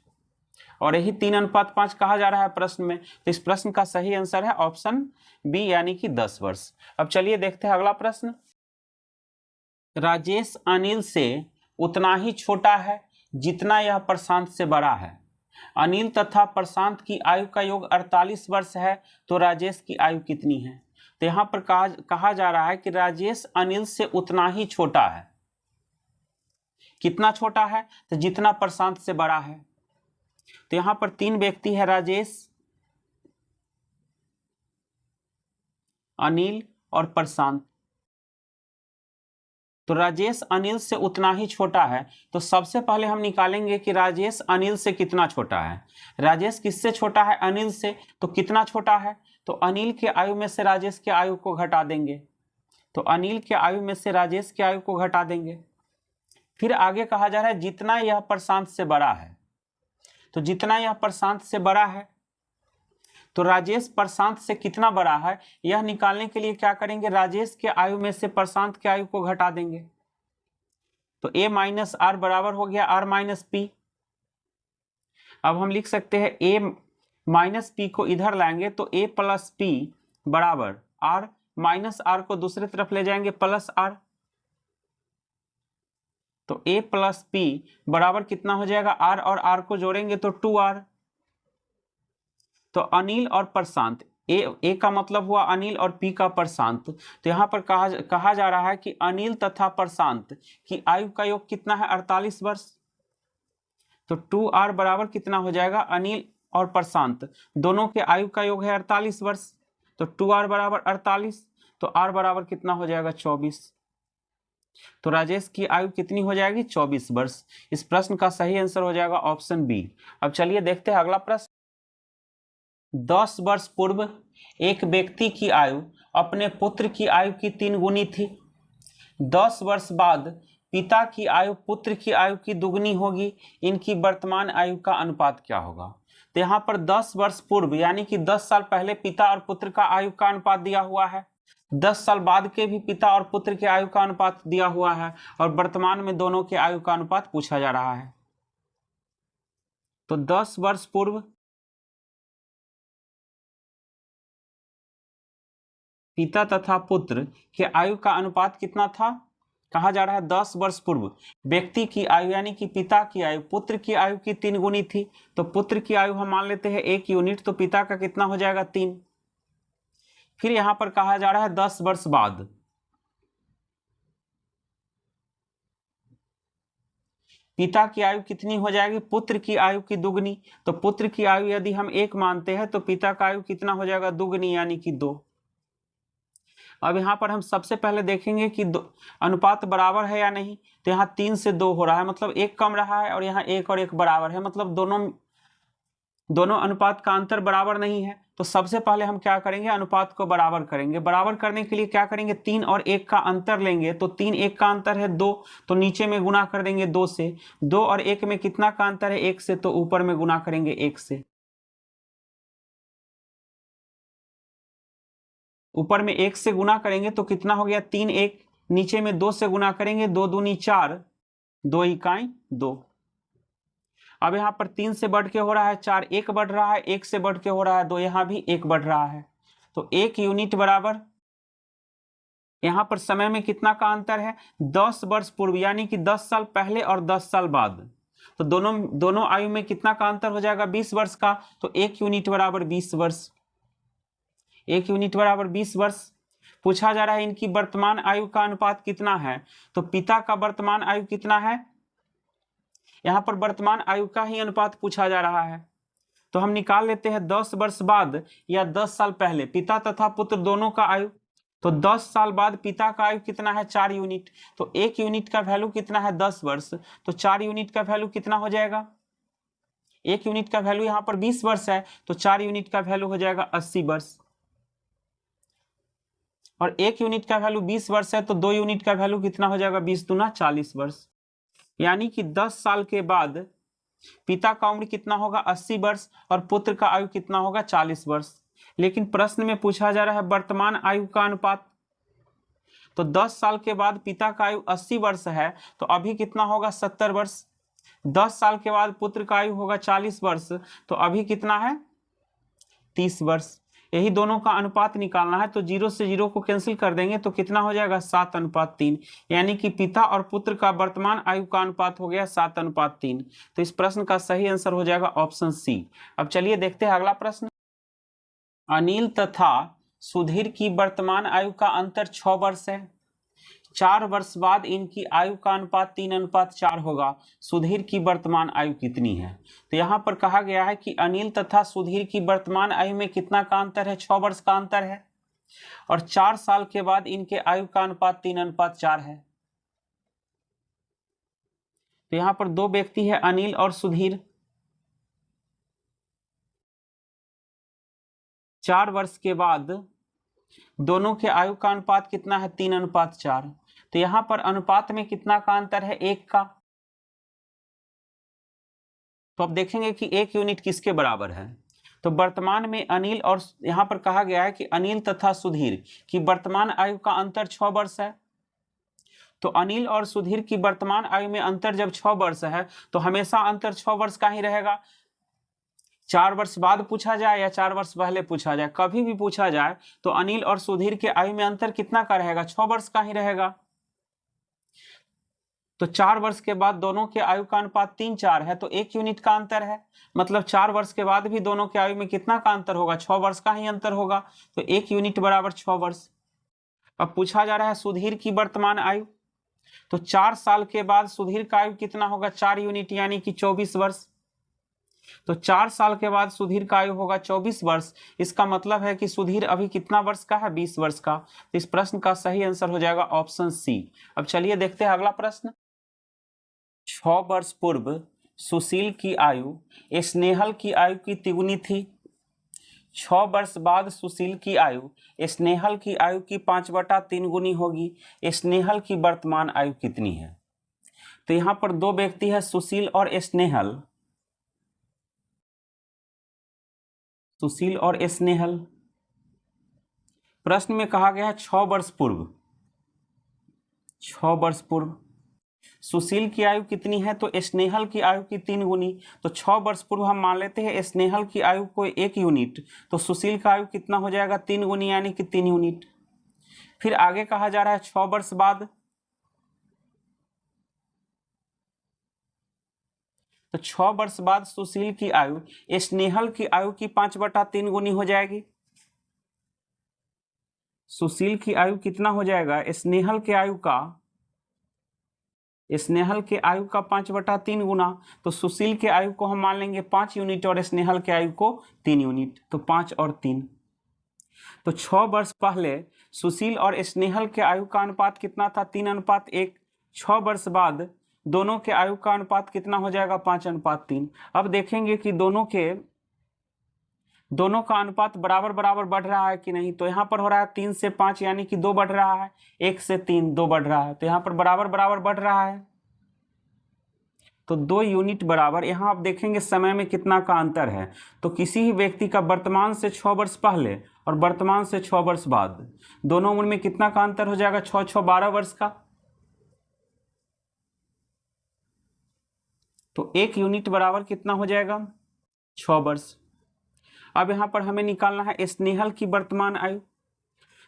और यही 3:5 कहा जा रहा है प्रश्न में। तो इस प्रश्न का सही आंसर है ऑप्शन बी, यानी कि 10 वर्ष। अब चलिए देखते हैं अगला प्रश्न। राजेश अनिल से उतना ही छोटा है जितना यह प्रशांत से बड़ा है। अनिल तथा प्रशांत की आयु का योग 48 वर्ष है, तो राजेश की आयु कितनी है। तो यहाँ पर कहा जा रहा है कि राजेश अनिल से उतना ही छोटा है। कितना छोटा है, तो जितना प्रशांत से बड़ा है। तो यहाँ पर 3 व्यक्ति है, राजेश, अनिल और प्रशांत। तो राजेश अनिल से उतना ही छोटा है। तो सबसे पहले हम निकालेंगे कि राजेश अनिल से कितना छोटा है। राजेश किससे छोटा है अनिल से, तो कितना छोटा है, तो अनिल के आयु में से राजेश के आयु को घटा देंगे। तो अनिल के आयु में से राजेश के आयु को घटा देंगे। फिर आगे कहा जा रहा है जितना यह प्रशांत से बड़ा है। तो जितना यह प्रशांत से बड़ा है, तो राजेश प्रशांत से कितना बड़ा है, यह निकालने के लिए क्या करेंगे, राजेश के आयु में से प्रशांत के आयु को घटा देंगे। तो a माइनस आर बराबर हो गया r माइनस पी। अब हम लिख सकते हैं a माइनस पी को इधर लाएंगे तो a प्लस पी बराबर r माइनस आर को दूसरी तरफ ले जाएंगे प्लस r। तो a प्लस पी बराबर कितना हो जाएगा, r और r को जोड़ेंगे तो 2r। तो अनिल और प्रशांत, ए का मतलब हुआ अनिल और पी का प्रशांत। तो यहाँ पर कहा जा रहा है कि अनिल तथा प्रशांत की आयु का योग कितना है 48 वर्ष। तो 2r बराबर कितना हो जाएगा, अनिल और प्रशांत दोनों के आयु का योग है 48 वर्ष। तो 2r बराबर 48, तो r बराबर कितना हो जाएगा 24। तो राजेश की आयु कितनी हो जाएगी 24 वर्ष। इस प्रश्न का सही आंसर हो जाएगा ऑप्शन बी। अब चलिए देखते हैं अगला प्रश्न। 10 वर्ष पूर्व एक व्यक्ति की आयु अपने पुत्र की आयु की 3 गुनी थी। 10 वर्ष बाद पिता की आयु पुत्र की आयु की दुगनी होगी। इनकी वर्तमान आयु का अनुपात क्या होगा। तो यहाँ पर 10 वर्ष पूर्व यानी कि 10 साल पहले पिता और पुत्र का आयु का अनुपात दिया हुआ है। 10 साल बाद के भी पिता और पुत्र के आयु का अनुपात दिया हुआ है और वर्तमान में दोनों के आयु का अनुपात पूछा जा रहा है। तो 10 वर्ष पूर्व पिता तथा पुत्र के आयु का अनुपात कितना था? कहा जा रहा है 10 वर्ष पूर्व व्यक्ति की आयु यानी कि पिता की आयु पुत्र की आयु की 3 गुनी थी। तो पुत्र की आयु हम मान लेते हैं 1 यूनिट, तो पिता का कितना हो जाएगा 3। फिर यहां पर कहा जा रहा है 10 वर्ष बाद पिता की आयु कितनी हो जाएगी? पुत्र की आयु की दुगनी। तो पुत्र की आयु यदि हम 1 मानते हैं तो पिता का आयु कितना हो जाएगा? दुगनी यानी कि 2। अब यहाँ पर हम सबसे पहले देखेंगे कि अनुपात बराबर है या नहीं। तो यहाँ 3 से 2 हो रहा है, मतलब 1 कम रहा है, और यहाँ 1 और 1 बराबर है, मतलब दोनों अनुपात का अंतर बराबर नहीं है। तो सबसे पहले हम क्या करेंगे? अनुपात को बराबर करेंगे। बराबर करने के लिए क्या करेंगे? 3 और 1 का अंतर लेंगे। तो 3 1 का अंतर है 2, तो नीचे में गुना कर देंगे 2 से। 2 और 1 में कितना का अंतर है? 1 से, तो ऊपर में गुना करेंगे 1 से। ऊपर में 1 से गुना करेंगे तो कितना हो गया? 3 1। नीचे में 2 से गुना करेंगे, 2 दूनी 4, 2 इकाई 2। अब यहाँ पर 3 से बढ़ के हो रहा है 4, 1 बढ़ रहा है, 1 से बढ़ के हो रहा है 2, यहाँ भी 1 बढ़ रहा है। तो 1 यूनिट बराबर यहाँ पर समय में कितना का अंतर है? 10 वर्ष पूर्व, यानी कि 10 साल पहले और 10 साल बाद। तो दोनों आयु में कितना का अंतर हो जाएगा? 20 वर्ष का। तो 1 यूनिट बराबर 20 वर्ष। 1 यूनिट बराबर 20 वर्ष। पूछा जा रहा है इनकी वर्तमान आयु का अनुपात कितना है। तो पिता का वर्तमान आयु कितना है? यहाँ पर वर्तमान आयु का ही अनुपात पूछा जा रहा है। तो हम निकाल लेते हैं 10 वर्ष बाद या 10 साल पहले पिता तथा पुत्र दोनों का आयु। तो 10 साल बाद पिता का आयु कितना है? 4 यूनिट। तो 1 यूनिट का वैल्यू कितना है? 10 वर्ष। तो 4 यूनिट का वैल्यू कितना हो जाएगा? 1 यूनिट का वैल्यू यहाँ पर 20 वर्ष है, तो 4 यूनिट का वैल्यू हो जाएगा 80 वर्ष। और 1 यूनिट का वैल्यू 20 वर्ष है, तो 2 यूनिट का वैल्यू कितना हो जाएगा? 20 दूना 40 वर्ष। यानी कि 10 साल के बाद पिता का उम्र कितना होगा? 80 वर्ष, और पुत्र का आयु कितना होगा? 40 वर्ष। लेकिन प्रश्न में पूछा जा रहा है वर्तमान आयु का अनुपात। तो 10 साल के बाद पिता का आयु 80 वर्ष है, तो अभी कितना होगा? 70 वर्ष। 10 साल के बाद पुत्र का आयु होगा 40 वर्ष, तो अभी कितना है? 30 वर्ष। यही दोनों का अनुपात निकालना है। तो 0 से 0 को कैंसिल कर देंगे तो कितना हो जाएगा? 7:3। यानी कि पिता और पुत्र का वर्तमान आयु का अनुपात हो गया 7:3। तो इस प्रश्न का सही आंसर हो जाएगा ऑप्शन सी। अब चलिए देखते हैं अगला प्रश्न। अनिल तथा सुधीर की वर्तमान आयु का अंतर 6 वर्ष है। 4 वर्ष बाद इनकी आयु का अनुपात 3:4 होगा। सुधीर की वर्तमान आयु कितनी है? तो यहाँ पर कहा गया है कि अनिल तथा सुधीर की वर्तमान आयु में कितना का अंतर है? 6 वर्ष का अंतर है, और 4 साल के बाद इनके आयु का अनुपात 3:4 है। तो यहाँ पर 2 व्यक्ति है, अनिल और सुधीर। 4 वर्ष के बाद दोनों के आयु का अनुपात कितना है? 3:4। तो यहां पर अनुपात में कितना का अंतर है? 1 का। तो अब देखेंगे कि 1 यूनिट किसके बराबर है। तो वर्तमान में अनिल और यहां पर कहा गया है कि अनिल तथा सुधीर की वर्तमान आयु का अंतर 6 वर्ष है। तो अनिल और सुधीर की वर्तमान आयु में अंतर जब 6 वर्ष है, तो हमेशा अंतर 6 वर्ष का ही रहेगा। 4 वर्ष बाद पूछा जाए या 4 वर्ष पहले पूछा जाए, कभी भी पूछा जाए तो अनिल और सुधीर के आयु में अंतर कितना का रहेगा? 6 वर्ष का ही रहेगा। तो 4 वर्ष के बाद दोनों के आयु का अनुपात 3:4 है, तो 1 यूनिट का अंतर है। मतलब 4 वर्ष के बाद भी दोनों के आयु में कितना का अंतर होगा? 6 वर्ष का ही अंतर होगा। तो 1 यूनिट बराबर 6 वर्ष। अब पूछा जा रहा है सुधीर की वर्तमान आयु। तो 4 साल के बाद सुधीर का आयु कितना होगा? 4 यूनिट यानी कि 24 वर्ष। तो 4 साल के बाद सुधीर का आयु होगा 24 वर्ष। इसका मतलब है कि सुधीर अभी कितना वर्ष का है? 20 वर्ष का। तो इस प्रश्न का सही आंसर हो जाएगा ऑप्शन सी। अब चलिए देखते हैं अगला प्रश्न। 6 वर्ष पूर्व सुशील की आयु स्नेहल की आयु की तिगुनी थी। 6 वर्ष बाद सुशील की आयु स्नेहल की आयु की 5/3 गुनी होगी। स्नेहल की वर्तमान आयु कितनी है? तो यहाँ पर 2 व्यक्ति है, सुशील और स्नेहल। सुशील और स्नेहल प्रश्न में कहा गया है 6 वर्ष पूर्व, 6 वर्ष पूर्व सुशील की आयु कितनी है, तो स्नेहल की आयु की 3 गुनी। तो 6 वर्ष पूर्व हम मान लेते हैं स्नेहल की आयु को 1 यूनिट, तो सुशील का आयु कितना हो जाएगा 3 गुनी यानी कि 3 यूनिट। फिर आगे कहा जा रहा है 6 वर्ष बाद, तो 6 वर्ष बाद सुशील की आयु स्नेहल की आयु की 5/3 गुनी हो जाएगी। सुशील की आयु कितना हो जाएगा, स्नेहल के आयु का, स्नेहल के आयु का 5/3 गुना। तो सुशील के आयु को हम मान लेंगे 5 यूनिट और स्नेहल के आयु को 3 यूनिट, तो 5 और 3। तो 6 वर्ष पहले सुशील और स्नेहल के आयु का अनुपात कितना था, 3:1। 6 वर्ष बाद दोनों के आयु का अनुपात कितना हो जाएगा, 5:3। अब देखेंगे कि दोनों का अनुपात बराबर बराबर बढ़ रहा है कि नहीं। तो यहाँ पर हो रहा है 3 से 5 यानी कि 2 बढ़ रहा है, 1 से 3 2 बढ़ रहा है, तो यहाँ पर बराबर बराबर बढ़ रहा है, तो 2 यूनिट बराबर। यहाँ आप देखेंगे समय में कितना का अंतर है, तो किसी ही व्यक्ति का वर्तमान से 6 वर्ष पहले और वर्तमान से 6 वर्ष बाद दोनों उम्र में कितना का अंतर हो जाएगा, 6 6 12 वर्ष का। तो 1 यूनिट बराबर कितना हो जाएगा, 6 वर्ष। अब यहाँ पर हमें निकालना है स्नेहल की वर्तमान आयु।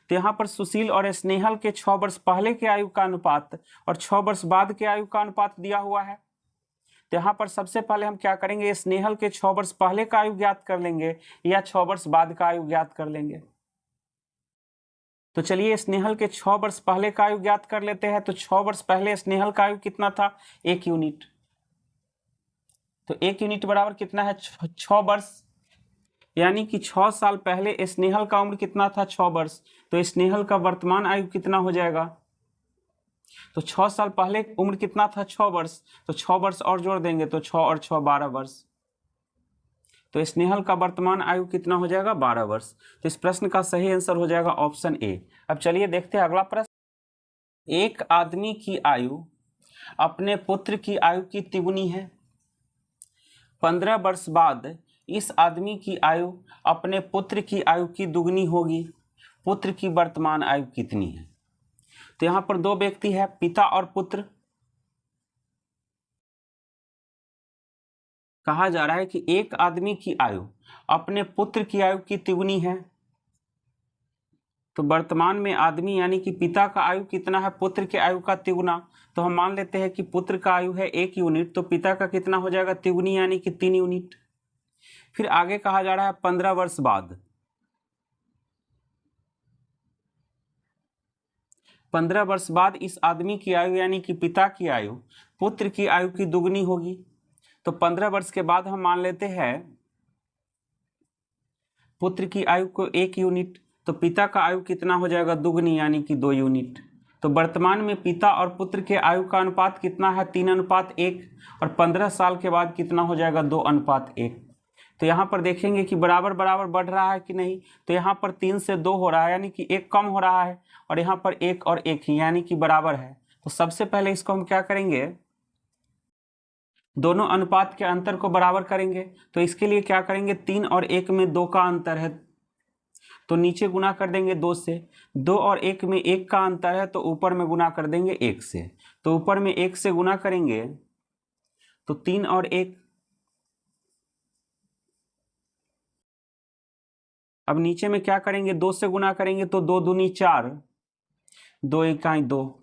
तो यहाँ पर सुशील और स्नेहल के 6 वर्ष पहले के आयु का अनुपात और 6 वर्ष बाद के आयु का अनुपात दिया हुआ है। तो यहाँ पर सबसे पहले हम क्या करेंगे, स्नेहल के 6 वर्ष पहले का आयु ज्ञात कर लेंगे या 6 वर्ष बाद का आयु ज्ञात कर लेंगे। तो चलिए स्नेहल के 6 वर्ष पहले का आयु ज्ञात कर लेते हैं। तो 6 वर्ष पहले स्नेहल का आयु कितना था, 1 यूनिट। तो 1 यूनिट बराबर कितना है, 6 वर्ष, यानी कि 6 साल पहले स्नेहल का उम्र कितना था, 6 वर्ष। तो स्नेहल का वर्तमान आयु कितना हो जाएगा, तो 6 साल पहले उम्र कितना था, 6 वर्ष, तो 6 वर्ष और जोड़ देंगे तो 6 और 6 12 वर्ष। तो स्नेहल का वर्तमान आयु कितना हो जाएगा, 12 वर्ष। तो इस प्रश्न का सही आंसर हो जाएगा ऑप्शन ए। अब चलिए देखते हैं अगला प्रश्न। एक आदमी की आयु अपने पुत्र की आयु की तिगुनी है। 15 वर्ष बाद इस आदमी की आयु अपने पुत्र की आयु की दुगनी होगी। पुत्र की वर्तमान आयु कितनी है। तो यहाँ पर 2 व्यक्ति है, पिता और पुत्र। कहा जा रहा है कि एक आदमी की आयु अपने पुत्र की आयु की तिगुनी है। तो वर्तमान में आदमी यानी कि पिता का आयु कितना है, पुत्र के आयु का तिगुना। तो हम मान लेते हैं कि पुत्र का आयु है 1 यूनिट, तो पिता का कितना हो जाएगा, तिगुनी यानी कि 3 यूनिट। फिर आगे कहा जा रहा है 15 वर्ष बाद, 15 वर्ष बाद इस आदमी की आयु यानी कि पिता की आयु पुत्र की आयु की दुगनी होगी। तो 15 वर्ष के बाद हम मान लेते हैं पुत्र की आयु को 1 यूनिट, तो पिता का आयु कितना हो जाएगा, दुगनी यानी कि 2 यूनिट। तो वर्तमान में पिता और पुत्र के आयु का अनुपात कितना है, 3:1, और 15 साल के बाद कितना हो जाएगा, 2:1। तो यहाँ पर देखेंगे कि बराबर बराबर बढ़ रहा है कि नहीं। तो यहाँ पर 3 से 2 हो रहा है यानी कि 1 कम हो रहा है, और यहाँ पर 1 और 1 ही यानी कि बराबर है। तो सबसे पहले इसको हम क्या करेंगे, दोनों अनुपात के अंतर को बराबर करेंगे। तो इसके लिए क्या करेंगे, 3 और 1 में 2 का अंतर है, तो नीचे गुना कर देंगे 2 से। 2 और 1 में 1 का अंतर है, तो ऊपर में गुना कर देंगे 1 से। तो ऊपर में 1 से गुना करेंगे तो 3 और 1। अब नीचे में क्या करेंगे, 2 से गुना करेंगे तो 2 दूनी 4, 2 इकाई 2।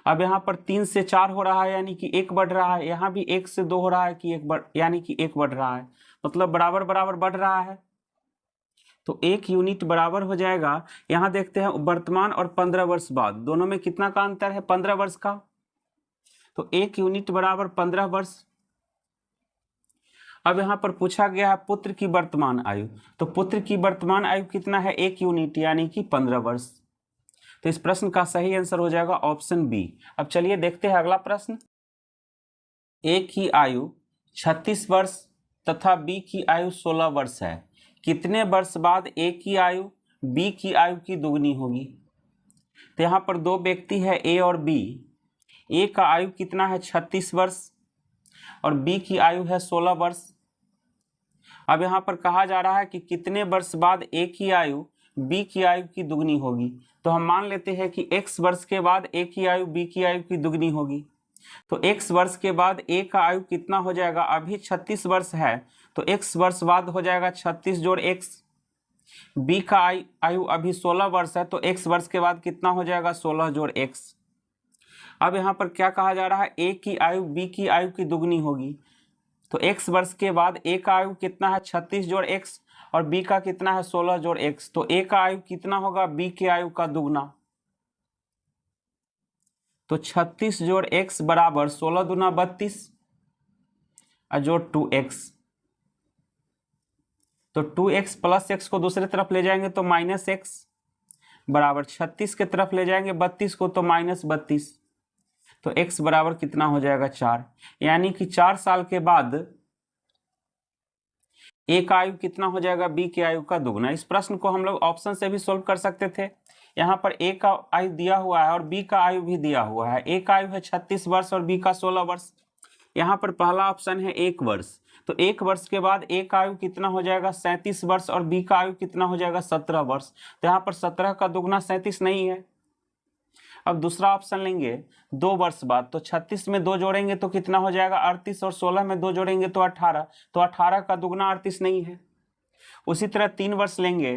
अब यहाँ पर 3 से 4 हो रहा है यानी कि 1 बढ़ रहा है। यहाँ भी 1 से 2 हो रहा है कि 1 यानी कि 1 बढ़ रहा है, मतलब बराबर बराबर बढ़ रहा है। तो 1 यूनिट बराबर हो जाएगा। यहाँ देखते हैं वर्तमान और 15 वर्ष बाद दोनों में कितना का अंतर है, 15 वर्ष का। तो 1 यूनिट बराबर 15 वर्ष। अब यहाँ पर पूछा गया है पुत्र की वर्तमान आयु। तो पुत्र की वर्तमान आयु कितना है, 1 यूनिट यानी कि 15 वर्ष। तो इस प्रश्न का सही आंसर हो जाएगा ऑप्शन बी। अब चलिए देखते हैं अगला प्रश्न। ए की आयु 36 वर्ष तथा बी की आयु 16 वर्ष है। कितने वर्ष बाद ए की आयु बी की आयु की दुगनी होगी। तो यहाँ पर 2 व्यक्ति है, ए और बी। ए का आयु कितना है, 36 वर्ष, और बी की आयु है 16 वर्ष। अब यहाँ पर कहा जा रहा है कि कितने वर्ष बाद ए की आयु b की आयु की दुगनी होगी। तो हम मान लेते हैं कि x वर्ष के बाद a की आयु b की आयु की दुगनी होगी। तो x वर्ष के बाद a का आयु कितना हो जाएगा, अभी 36 वर्ष है तो x वर्ष बाद हो जाएगा 36 जोड़ x। b का आयु अभी 16 वर्ष है तो x वर्ष के बाद कितना हो जाएगा, 16 जोड़ x। अब यहाँ पर क्या कहा जा रहा है, a की आयु b की आयु की दुगनी होगी। तो x वर्ष के बाद a का आयु कितना है, 36 जोड़ x, और b का कितना है, 16 जोड़ x। तो a का आयु कितना होगा, b की आयु का दुगना। तो 36 जोड़ x बराबर 16 दूना 32 और जोड़ 2x। तो 2x प्लस x को दूसरी तरफ ले जाएंगे तो माइनस x बराबर 36 के तरफ ले जाएंगे 32 को तो माइनस 32। तो x बराबर कितना हो जाएगा, 4। यानी कि 4 साल के बाद a का आयु कितना हो जाएगा, b की आयु का दुगना। इस प्रश्न को हम लोग ऑप्शन से भी सोल्व कर सकते थे। यहाँ पर a का आयु दिया हुआ है और b का आयु भी दिया हुआ है। a का आयु है 36 वर्ष और b का 16 वर्ष। यहाँ पर पहला ऑप्शन है 1 वर्ष, तो 1 वर्ष के बाद a का आयु कितना हो जाएगा, 37 वर्ष, और b का आयु कितना हो जाएगा, 17 वर्ष। तो यहाँ पर 17 का दुगना 37 नहीं है। अब दूसरा ऑप्शन लेंगे 2 वर्ष बाद, तो 36 में 2 जोड़ेंगे तो कितना हो जाएगा, 38, और 16 में 2 जोड़ेंगे तो 18। तो 18 का दुगना 38 नहीं है। उसी तरह 3 वर्ष लेंगे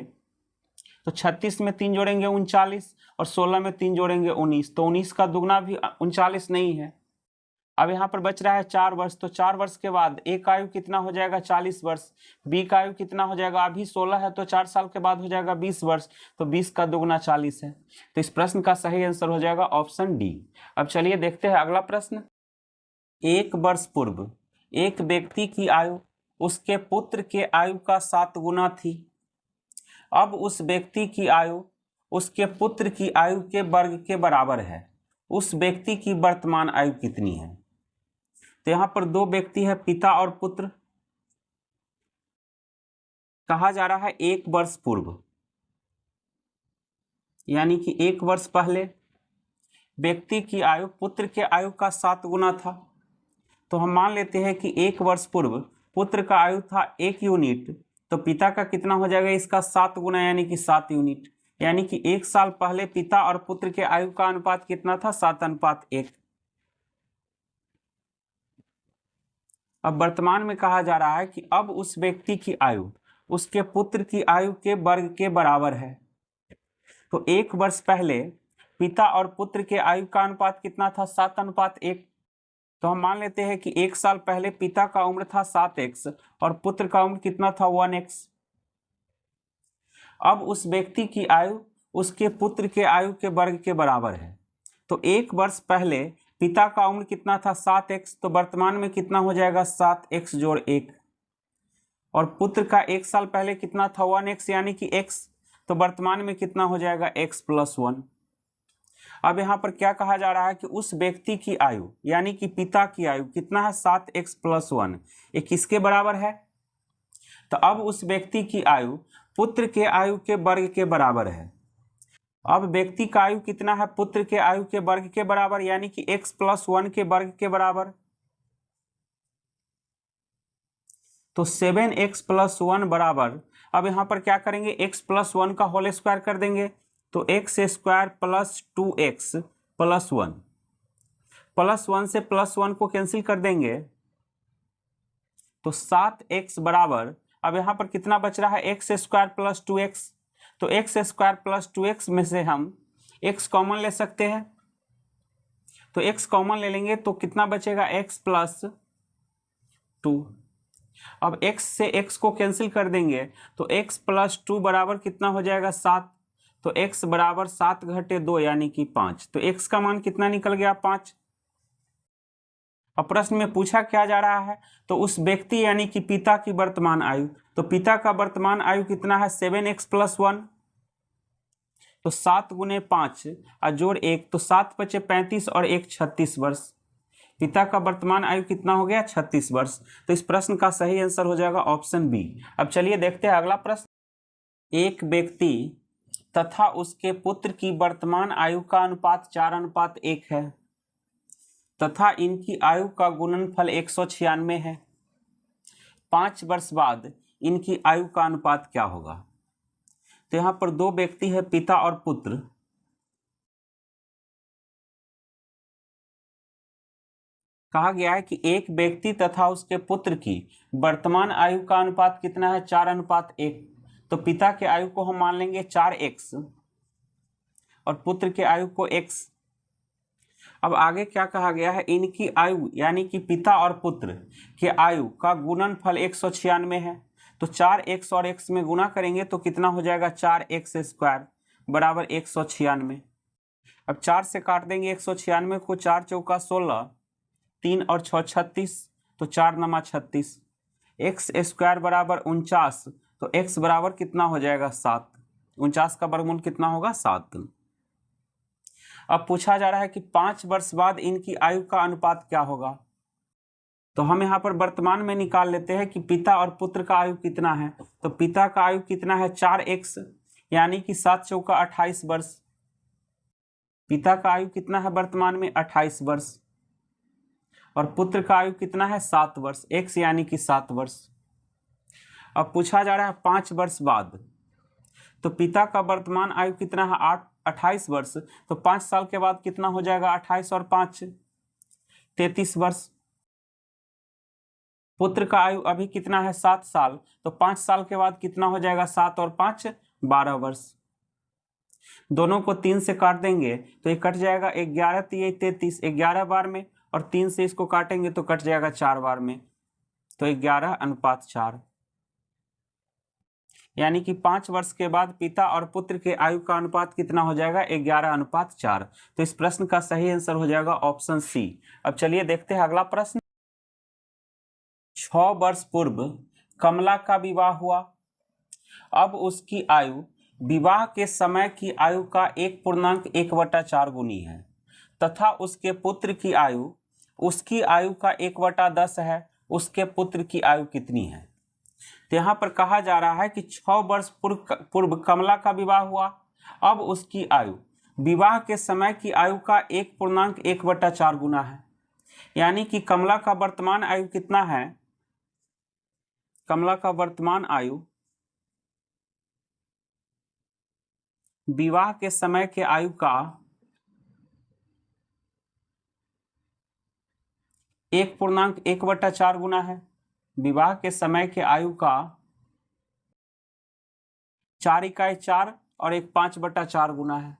तो 36 में 3 जोड़ेंगे 39, और 16 में 3 जोड़ेंगे 19। तो 19 का दुगना भी 39 नहीं है। अब यहाँ पर बच रहा है 4 वर्ष, तो 4 वर्ष के बाद a का आयु कितना हो जाएगा, 40 वर्ष। b का आयु कितना हो जाएगा, अभी 16 है तो 4 साल के बाद हो जाएगा 20 वर्ष। तो 20 का दुगना 40 है। तो इस प्रश्न का सही आंसर हो जाएगा ऑप्शन डी। अब चलिए देखते हैं अगला प्रश्न। 1 वर्ष पूर्व एक व्यक्ति की आयु उसके पुत्र के आयु का 7 गुना थी। अब उस व्यक्ति की आयु उसके पुत्र की आयु के वर्ग के बराबर है। उस व्यक्ति की वर्तमान आयु कितनी है। तो यहां पर 2 व्यक्ति है, पिता और पुत्र। कहा जा रहा है 1 वर्ष पूर्व, यानी कि 1 वर्ष पहले व्यक्ति की आयु पुत्र के आयु का 7 गुना था। तो हम मान लेते हैं कि 1 वर्ष पूर्व पुत्र का आयु था 1 यूनिट, तो पिता का कितना हो जाएगा, इसका 7 गुना यानी कि 7 यूनिट। यानी कि 1 साल पहले पिता और पुत्र के आयु का अनुपात कितना था, 7:1। अब वर्तमान में कहा जा रहा है कि अब उस व्यक्ति की आयु उसके पुत्र की आयु के वर्ग के बराबर है। तो 1 वर्ष पहले पिता और पुत्र के आयु का अनुपात कितना था, 7:1। तो हम मान लेते हैं कि 1 साल पहले पिता का उम्र था 7x और पुत्र का उम्र कितना था, 1x। अब उस व्यक्ति की आयु उसके पुत्र के आयु के वर्ग के बराबर है। तो 1 वर्ष पहले पिता का उम्र कितना था, 7x, तो वर्तमान में कितना हो जाएगा, 7x जोड़ 1। और पुत्र का 1 साल पहले कितना था, 1x यानी कि x, तो वर्तमान में कितना हो जाएगा, x + 1। अब यहाँ पर क्या कहा जा रहा है कि उस व्यक्ति की आयु यानी कि पिता की आयु कितना है, 7x + 1, ये किसके बराबर है। तो अब उस व्यक्ति की आयु पुत्र के आयु के वर्ग के बराबर है। अब व्यक्ति का आयु कितना है, पुत्र के आयु के वर्ग के बराबर, यानी कि x + 1 के वर्ग के बराबर। तो 7x + 1 बराबर, अब यहाँ पर क्या करेंगे, x + 1 का होल स्क्वायर कर देंगे। तो x² + 2x + 1 प्लस 1 से +1 को कैंसिल कर देंगे। तो 7x बराबर, अब यहाँ पर कितना बच रहा है, x² + 2x। तो x² + 2x में से हम x कॉमन ले सकते हैं। तो x कॉमन ले लेंगे तो कितना बचेगा, x + 2। अब x से x को कैंसिल कर देंगे तो x + 2 बराबर कितना हो जाएगा, 7। तो x बराबर 7 घटे 2 यानी कि 5। तो x का मान कितना निकल गया, 5। अब प्रश्न में पूछा क्या जा रहा है, तो उस व्यक्ति यानी कि पिता की वर्तमान आयु। तो पिता का वर्तमान आयु कितना है, 7x + 1। तो 7 × 5 और जोड़ 1, तो 7 × 5 = 35 और 1 36 वर्ष। पिता का वर्तमान आयु कितना हो गया, 36 वर्ष। तो इस प्रश्न का सही आंसर हो जाएगा ऑप्शन बी। अब चलिए देखते हैं अगला प्रश्न। एक व्यक्ति तथा उसके पुत्र की वर्तमान आयु का अनुपात 4:1 है तथा इनकी आयु का गुणनफल 196 है। 5 वर्ष बाद इनकी आयु का अनुपात क्या होगा। तो यहाँ पर दो व्यक्ति है, पिता और पुत्र। कहा गया है कि एक व्यक्ति तथा उसके पुत्र की वर्तमान आयु का अनुपात कितना है, 4:1। तो पिता के आयु को हम मान लेंगे 4x और पुत्र के आयु को x। अब आगे क्या कहा गया है, इनकी आयु यानी कि पिता और पुत्र के आयु का गुणनफल 196 है। तो 4x और x में गुना करेंगे तो कितना हो जाएगा, 4x² बराबर 196। अब 4 से काट देंगे 196 को, 4 चौका 16, 3 और 6 36, तो 4 नमा 36। x² बराबर 49, तो x बराबर कितना हो जाएगा, 7। 49 का वर्गमूल कितना होगा, 7। अब पूछा जा रहा है कि 5 वर्ष बाद इनकी आयु का अनुपात क्या होगा। तो हम यहाँ पर वर्तमान में निकाल लेते हैं कि पिता और पुत्र का आयु कितना है। तो पिता का आयु कितना है, 4x यानी कि 7 चौका 28 वर्ष। पिता का आयु कितना है वर्तमान में, 28 वर्ष। और पुत्र का आयु कितना है, 7 वर्ष, x यानी कि 7 वर्ष। अब पूछा जा रहा है 5 वर्ष बाद। तो पिता का वर्तमान आयु कितना है, 28 वर्ष। तो 5 साल के बाद कितना हो जाएगा, 28 और 5 33 वर्ष। पुत्र का आयु अभी कितना है, 7 साल। तो 5 साल के बाद कितना हो जाएगा, 7 और 5 12 वर्ष। दोनों को 3 से काट देंगे तो ये कट जाएगा, 11 3 33, 11 बार में, और 3 से इसको काटेंगे तो कट जाएगा 4 बार में, तो 11:4। यानी कि 5 वर्ष के बाद पिता और पुत्र के आयु का अनुपात कितना हो जाएगा, 11:4। तो इस प्रश्न का सही आंसर हो जाएगा ऑप्शन सी। अब चलिए देखते हैं अगला प्रश्न। 6 वर्ष पूर्व कमला का विवाह हुआ। अब उसकी आयु विवाह के समय की आयु का 1.1/4 गुनी है तथा उसके पुत्र की आयु उसकी आयु का 1/10 है। उसके पुत्र की आयु कितनी है। तो यहाँ पर कहा जा रहा है कि 6 वर्ष पूर्व कमला का विवाह हुआ। अब उसकी आयु विवाह के समय की आयु का 1.1/4 गुना है। यानी कि कमला का वर्तमान आयु कितना है, कमला का वर्तमान आयु विवाह के समय के आयु का 1.1/4 गुना है। विवाह के समय के आयु का 4 इकाई 4 और 5/4 गुना है।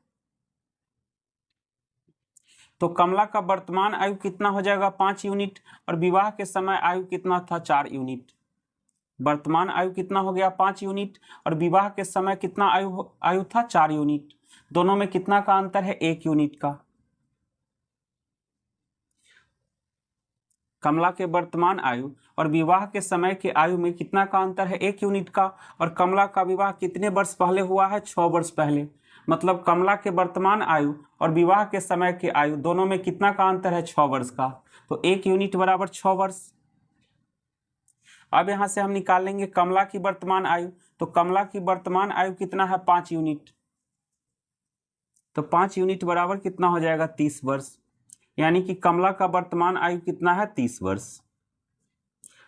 तो कमला का वर्तमान आयु कितना हो जाएगा, 5 यूनिट, और विवाह के समय आयु कितना था, 4 यूनिट। वर्तमान आयु कितना हो गया, 5 यूनिट, और विवाह के समय कितना आयु था, 4 यूनिट। दोनों में कितना का अंतर है, 1 यूनिट का। कमला के वर्तमान आयु और विवाह के समय के आयु में कितना का अंतर है, 1 यूनिट का। और कमला का विवाह कितने वर्ष पहले हुआ है, 6 वर्ष पहले। मतलब कमला के वर्तमान आयु और विवाह के समय के आयु दोनों में कितना का अंतर है, 6 वर्ष का। तो 1 यूनिट बराबर 6 वर्ष। अब यहां से हम निकाल लेंगे कमला की वर्तमान आयु। तो कमला की वर्तमान आयु कितना है, 5 यूनिट। तो 5 यूनिट बराबर कितना हो जाएगा, 30 वर्ष। यानी कि कमला का वर्तमान आयु कितना है, 30 वर्ष।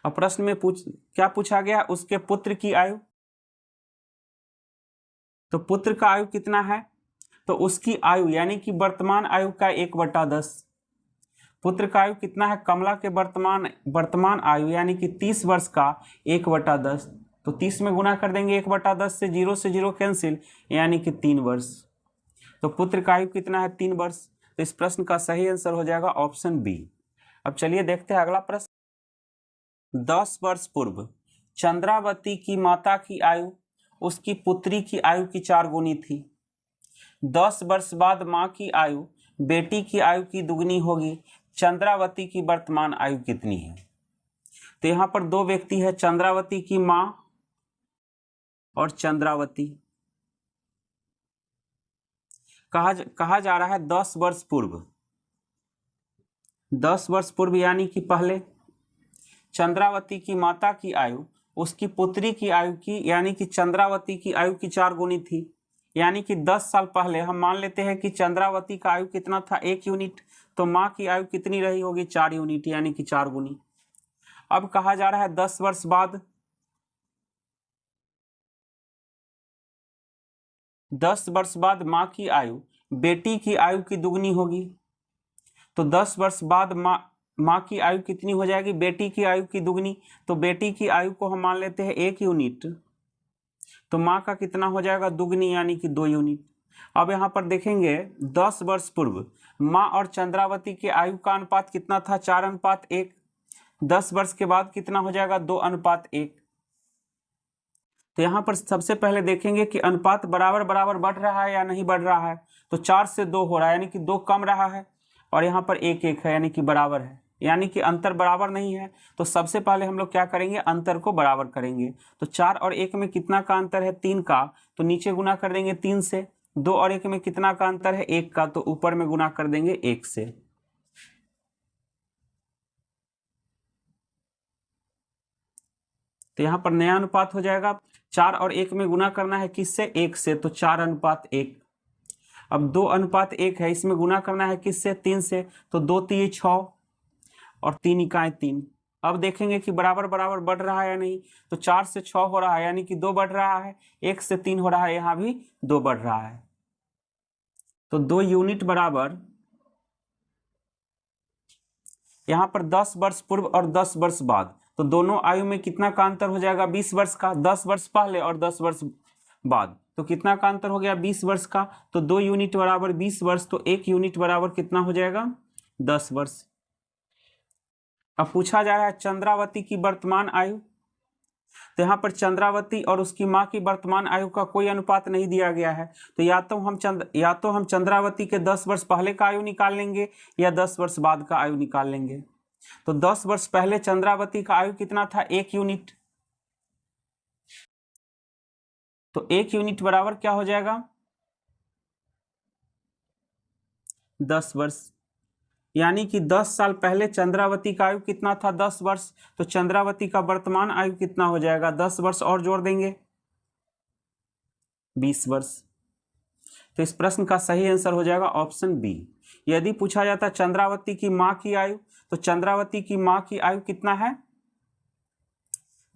अब प्रश्न में क्या पूछा गया, उसके पुत्र की आयु। तो पुत्र का आयु कितना है, तो उसकी आयु यानी कि वर्तमान आयु का 1/10। पुत्र का आयु कितना है, कमला के वर्तमान आयु यानी कि 30 वर्ष का 1/10। तो 30 में गुना कर देंगे 1/10 से, 0 से 0 कैंसिल, यानी कि 3 वर्ष। तो पुत्र का आयु कितना है, 3 वर्ष। तो इस प्रश्न का सही आंसर हो जाएगा ऑप्शन बी। अब चलिए देखते हैं अगला प्रश्न। 10 वर्ष पूर्व चंद्रावती की माता की आयु उसकी पुत्री की आयु की 4 गुनी थी। 10 वर्ष बाद माँ की आयु बेटी की आयु की दुगनी होगी। चंद्रावती की वर्तमान आयु कितनी है। तो यहाँ पर दो व्यक्ति है, चंद्रावती की माँ और चंद्रावती। कहा जा रहा है 10 वर्ष पूर्व। 10 वर्ष पूर्व यानी कि पहले चंद्रावती की माता की आयु उसकी पुत्री की आयु की यानी कि चंद्रावती की आयु की 4 गुनी थी। यानी कि 10 साल पहले हम मान लेते हैं कि चंद्रावती का आयु कितना था, 1 यूनिट। तो माँ की आयु कितनी रही होगी, 4 यूनिट, यानी कि 4 गुनी। अब कहा जा रहा है 10 वर्ष बाद 10 वर्ष बाद माँ की आयु बेटी की आयु की दुगनी होगी। तो 10 वर्ष बाद माँ की आयु कितनी हो जाएगी? बेटी की आयु की दुगनी। तो बेटी की आयु को हम मान लेते हैं 1 यूनिट, तो माँ का कितना हो जाएगा? दुगनी, यानी कि 2 यूनिट। अब यहाँ पर देखेंगे 10 वर्ष पूर्व माँ और चंद्रावती के आयु का अनुपात कितना था? 4:1। 10 वर्ष के बाद कितना हो जाएगा? 2:1। तो यहाँ पर सबसे पहले देखेंगे कि अनुपात बराबर बराबर बढ़ रहा है या नहीं बढ़ रहा है। तो 4 से 2 हो रहा है, यानी कि 2 कम रहा है, और यहाँ पर 1 है, यानी कि बराबर है, यानी कि अंतर बराबर नहीं है। तो सबसे पहले हम लोग क्या करेंगे? अंतर को बराबर करेंगे। तो 4 और 1 में कितना का अंतर है? 3 का। तो नीचे गुना कर देंगे 3 से। 2 और 1 में कितना का अंतर है? 1 का। तो ऊपर में गुना कर देंगे 1 से। तो यहाँ पर नया अनुपात हो जाएगा। 4 और 1 में गुना करना है किससे? 1 से। तो 4:1। अब 2:1 है, इसमें गुना करना है किससे? 3 से। तो 2 3 6 और 3 इकाई 3। अब देखेंगे कि बराबर बराबर बढ़ रहा है या नहीं। तो 4 से 6 हो रहा है, यानी कि 2 बढ़ रहा है। 1 से 3 हो रहा है, यहाँ भी 2 बढ़ रहा है। तो 2 यूनिट बराबर, यहाँ पर 10 वर्ष पूर्व और 10 वर्ष बाद, तो दोनों आयु में कितना का अंतर हो जाएगा? 20 वर्ष का। 10 वर्ष पहले और 10 वर्ष बाद, तो कितना का अंतर हो गया? 20 वर्ष का। तो 2 यूनिट बराबर 20 वर्ष, तो 1 यूनिट बराबर कितना हो जाएगा? 10 वर्ष। अब पूछा जा रहा है चंद्रावती की वर्तमान आयु। तो यहाँ पर चंद्रावती और उसकी माँ की वर्तमान आयु का कोई अनुपात नहीं दिया गया है। तो या तो हम चंद्रावती के 10 वर्ष पहले का आयु निकाल लेंगे, या 10 वर्ष बाद का आयु निकाल लेंगे। तो 10 वर्ष पहले चंद्रावती का आयु कितना था? 1 यूनिट। तो 1 यूनिट बराबर क्या हो जाएगा? 10 वर्ष। यानी कि 10 साल पहले चंद्रावती का आयु कितना था? 10 वर्ष। तो चंद्रावती का वर्तमान आयु कितना हो जाएगा? 10 वर्ष और जोड़ देंगे, 20 वर्ष। तो इस प्रश्न का सही आंसर हो जाएगा ऑप्शन बी। यदि पूछा जाता चंद्रावती की माँ की आयु, तो चंद्रावती की माँ की आयु कितना है?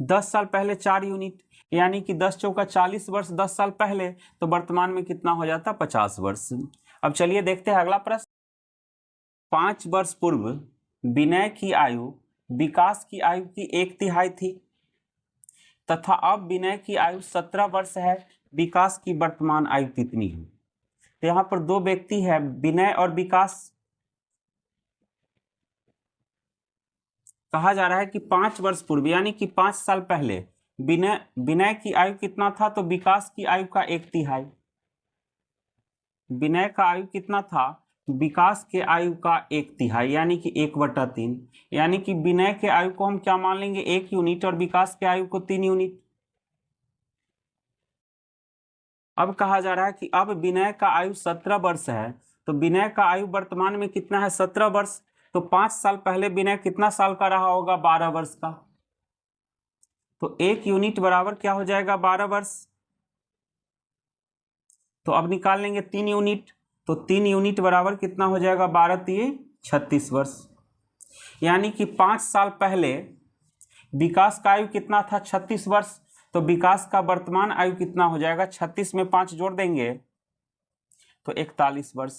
10 साल पहले 4 यूनिट, यानी कि 10 चौका 40 वर्ष 10 साल पहले। तो वर्तमान में कितना हो जाता? 50 वर्ष। अब चलिए देखते हैं अगला प्रश्न। 5 वर्ष पूर्व विनय की आयु विकास की आयु की 1/3 थी, तथा अब विनय की आयु 17 वर्ष है। विकास की वर्तमान आयु कितनी है? तो यहाँ पर 2 व्यक्ति है, विनय और विकास। कहा जा रहा है कि 5 वर्ष पूर्व, यानी कि 5 साल पहले विनय की आयु कितना था? तो विकास की आयु का 1/3। विनय का आयु कितना था? विकास के आयु का 1/3, यानी कि 1/3। यानी कि विनय के आयु को हम क्या मान लेंगे? 1 यूनिट, और विकास के आयु को 3 यूनिट। अब कहा जा रहा है कि अब विनय का आयु 17 वर्ष है। तो विनय का आयु वर्तमान में कितना है? 17 वर्ष। तो 5 साल पहले विनय कितना साल का रहा होगा? 12 वर्ष का। तो 1 यूनिट बराबर क्या हो जाएगा? 12 वर्ष। तो अब निकाल लेंगे 3 यूनिट। तो 3 यूनिट बराबर कितना हो जाएगा? 12 3 36 वर्ष। यानी कि 5 साल पहले विकास का आयु कितना था? 36 वर्ष। तो विकास का वर्तमान आयु कितना हो जाएगा? 36 में 5 जोड़ देंगे तो 41 वर्ष।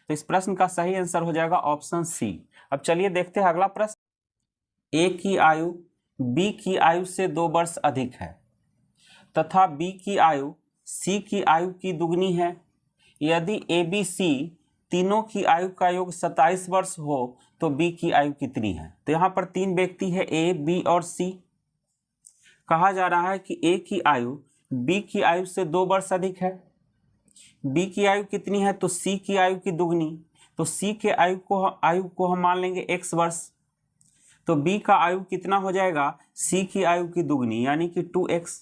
तो इस प्रश्न का सही आंसर हो जाएगा ऑप्शन सी। अब चलिए देखते हैं अगला प्रश्न। ए की आयु बी की आयु से 2 वर्ष अधिक है, तथा बी की आयु सी की आयु की दुगनी है। यदि ए बी सी तीनों की आयु का योग 27 वर्ष हो, तो बी की आयु कितनी है? तो यहाँ पर 3 व्यक्ति है, ए बी और सी। कहा जा रहा है कि ए की आयु बी की आयु से 2 वर्ष अधिक है। बी की आयु कितनी है? तो सी की आयु की दुगनी। तो सी के आयु को हम मान लेंगे x वर्ष। तो बी का आयु कितना हो जाएगा? सी की आयु की दुगनी, यानी कि 2x।